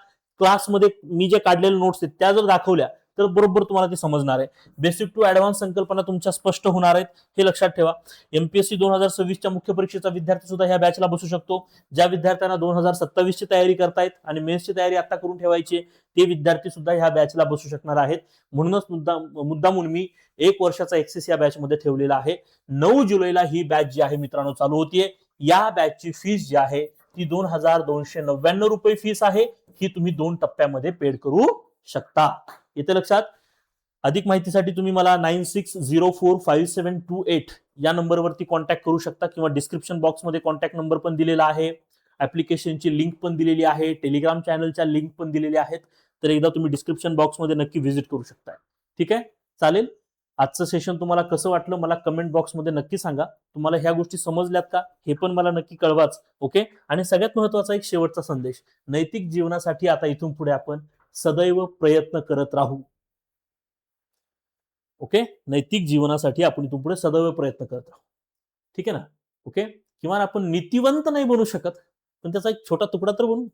क्लासमध्ये मी जे काढलेले नोट्स आहेत त्या जर दाखवल्या तर बरोबर तुम्हाला ते समजणार आहे. बेसिक टू ऍडव्हान्स संकल्पना तुमच्या स्पष्ट होणार आहेत, हे लक्षात ठेवा. एमपीएससी 2026च्या मुख्य परीक्षेचा विद्यार्थी सुद्धा ह्या बॅचला बसू शकतो. ज्या विद्यार्थ्यांना 2027 ची तयारी करतायत आणि मेन्सची तयारी आता करून ठेवायची, ते विद्यार्थी सुद्धा ह्या बॅचला बसू शकणार आहेत. म्हणूनच मुद्दामून मी 1 वर्षाचा एक्सेस या बॅच मध्ये ठेवलेला आहे. 9 जुलैला ही बॅच जी आहे मित्रांनो चालू होतीये. या बॅचची फीस जी आहे ती 2299 रुपये फीस आहे. ही तुम्ही 2 टप्प्यामध्ये पेड करू शकता. येते लक्षात. अधिक माहितीसाठी तुम्ही मला 96045728 या नंबरवरती कॉन्टॅक्ट करू शकता किंवा डिस्क्रिप्शन बॉक्समध्ये कॉन्टॅक्ट नंबर पण दिलेला आहे. ऍप्लिकेशनची लिंक पण दिलेली आहे, टेलिग्राम चॅनलच्या लिंक पण दिलेल्या आहेत. तर एकदा तुम्ही डिस्क्रिप्शन बॉक्समध्ये नक्की व्हिजिट करू शकता. ठीक आहे, चालेल. आजचं सेशन तुम्हाला कसं वाटलं मला कमेंट बॉक्समध्ये नक्की सांगा. तुम्हाला ह्या गोष्टी समजल्यात का हे पण मला नक्की कळवाच. ओके, आणि सगळ्यात महत्वाचा एक शेवटचा संदेश, नैतिक जीवनासाठी आता इथून पुढे आपण सदैव प्रयत्न करत राहू. ओके, नैतिक जीवनासाठी आपण इथून पुढे सदैव प्रयत्न करत राहू. ठीक आहे ना. ओके, किंवा आपण नीतिवंत नाही बनू शकत पण त्याचा एक छोटा तुकडा तर बनू.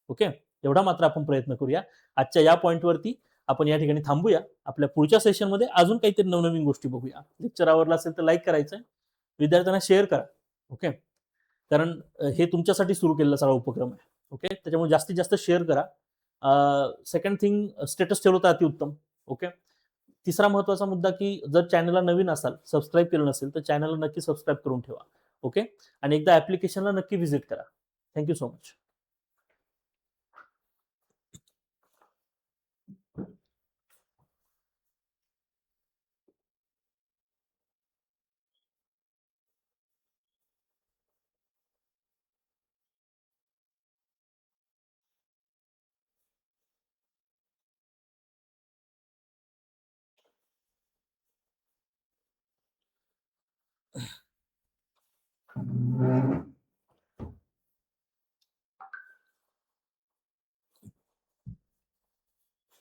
ओके, एवढा मात्र आपण प्रयत्न करूया. आजच्या या पॉइंटवरती आपण या ठिकाणी थांबूया. आपल्या पुढच्या सेशनमध्ये अजून काहीतरी नवनवीन गोष्टी बघूया. लेक्चर आवडला असेल तर लाईक करायचं, विद्यार्थ्यांना शेअर करा. ओके, कारण हे तुमच्यासाठी सुरू केलेला सगळा उपक्रम आहे. ओके, त्याच्यामुळे जास्तीत जास्त शेअर करा. सेकंड थिंग, स्टेटस ठेवलं तर अतिउत्तम. ओके, तिसरा महत्वाचा मुद्दा की जर चॅनलला नवीन असाल, सबस्क्राईब केलं नसेल तर चॅनलला नक्की सबस्क्राईब करून ठेवा. ओके, आणि एकदा ऍप्लिकेशनला नक्की व्हिजिट करा. Thank you so much.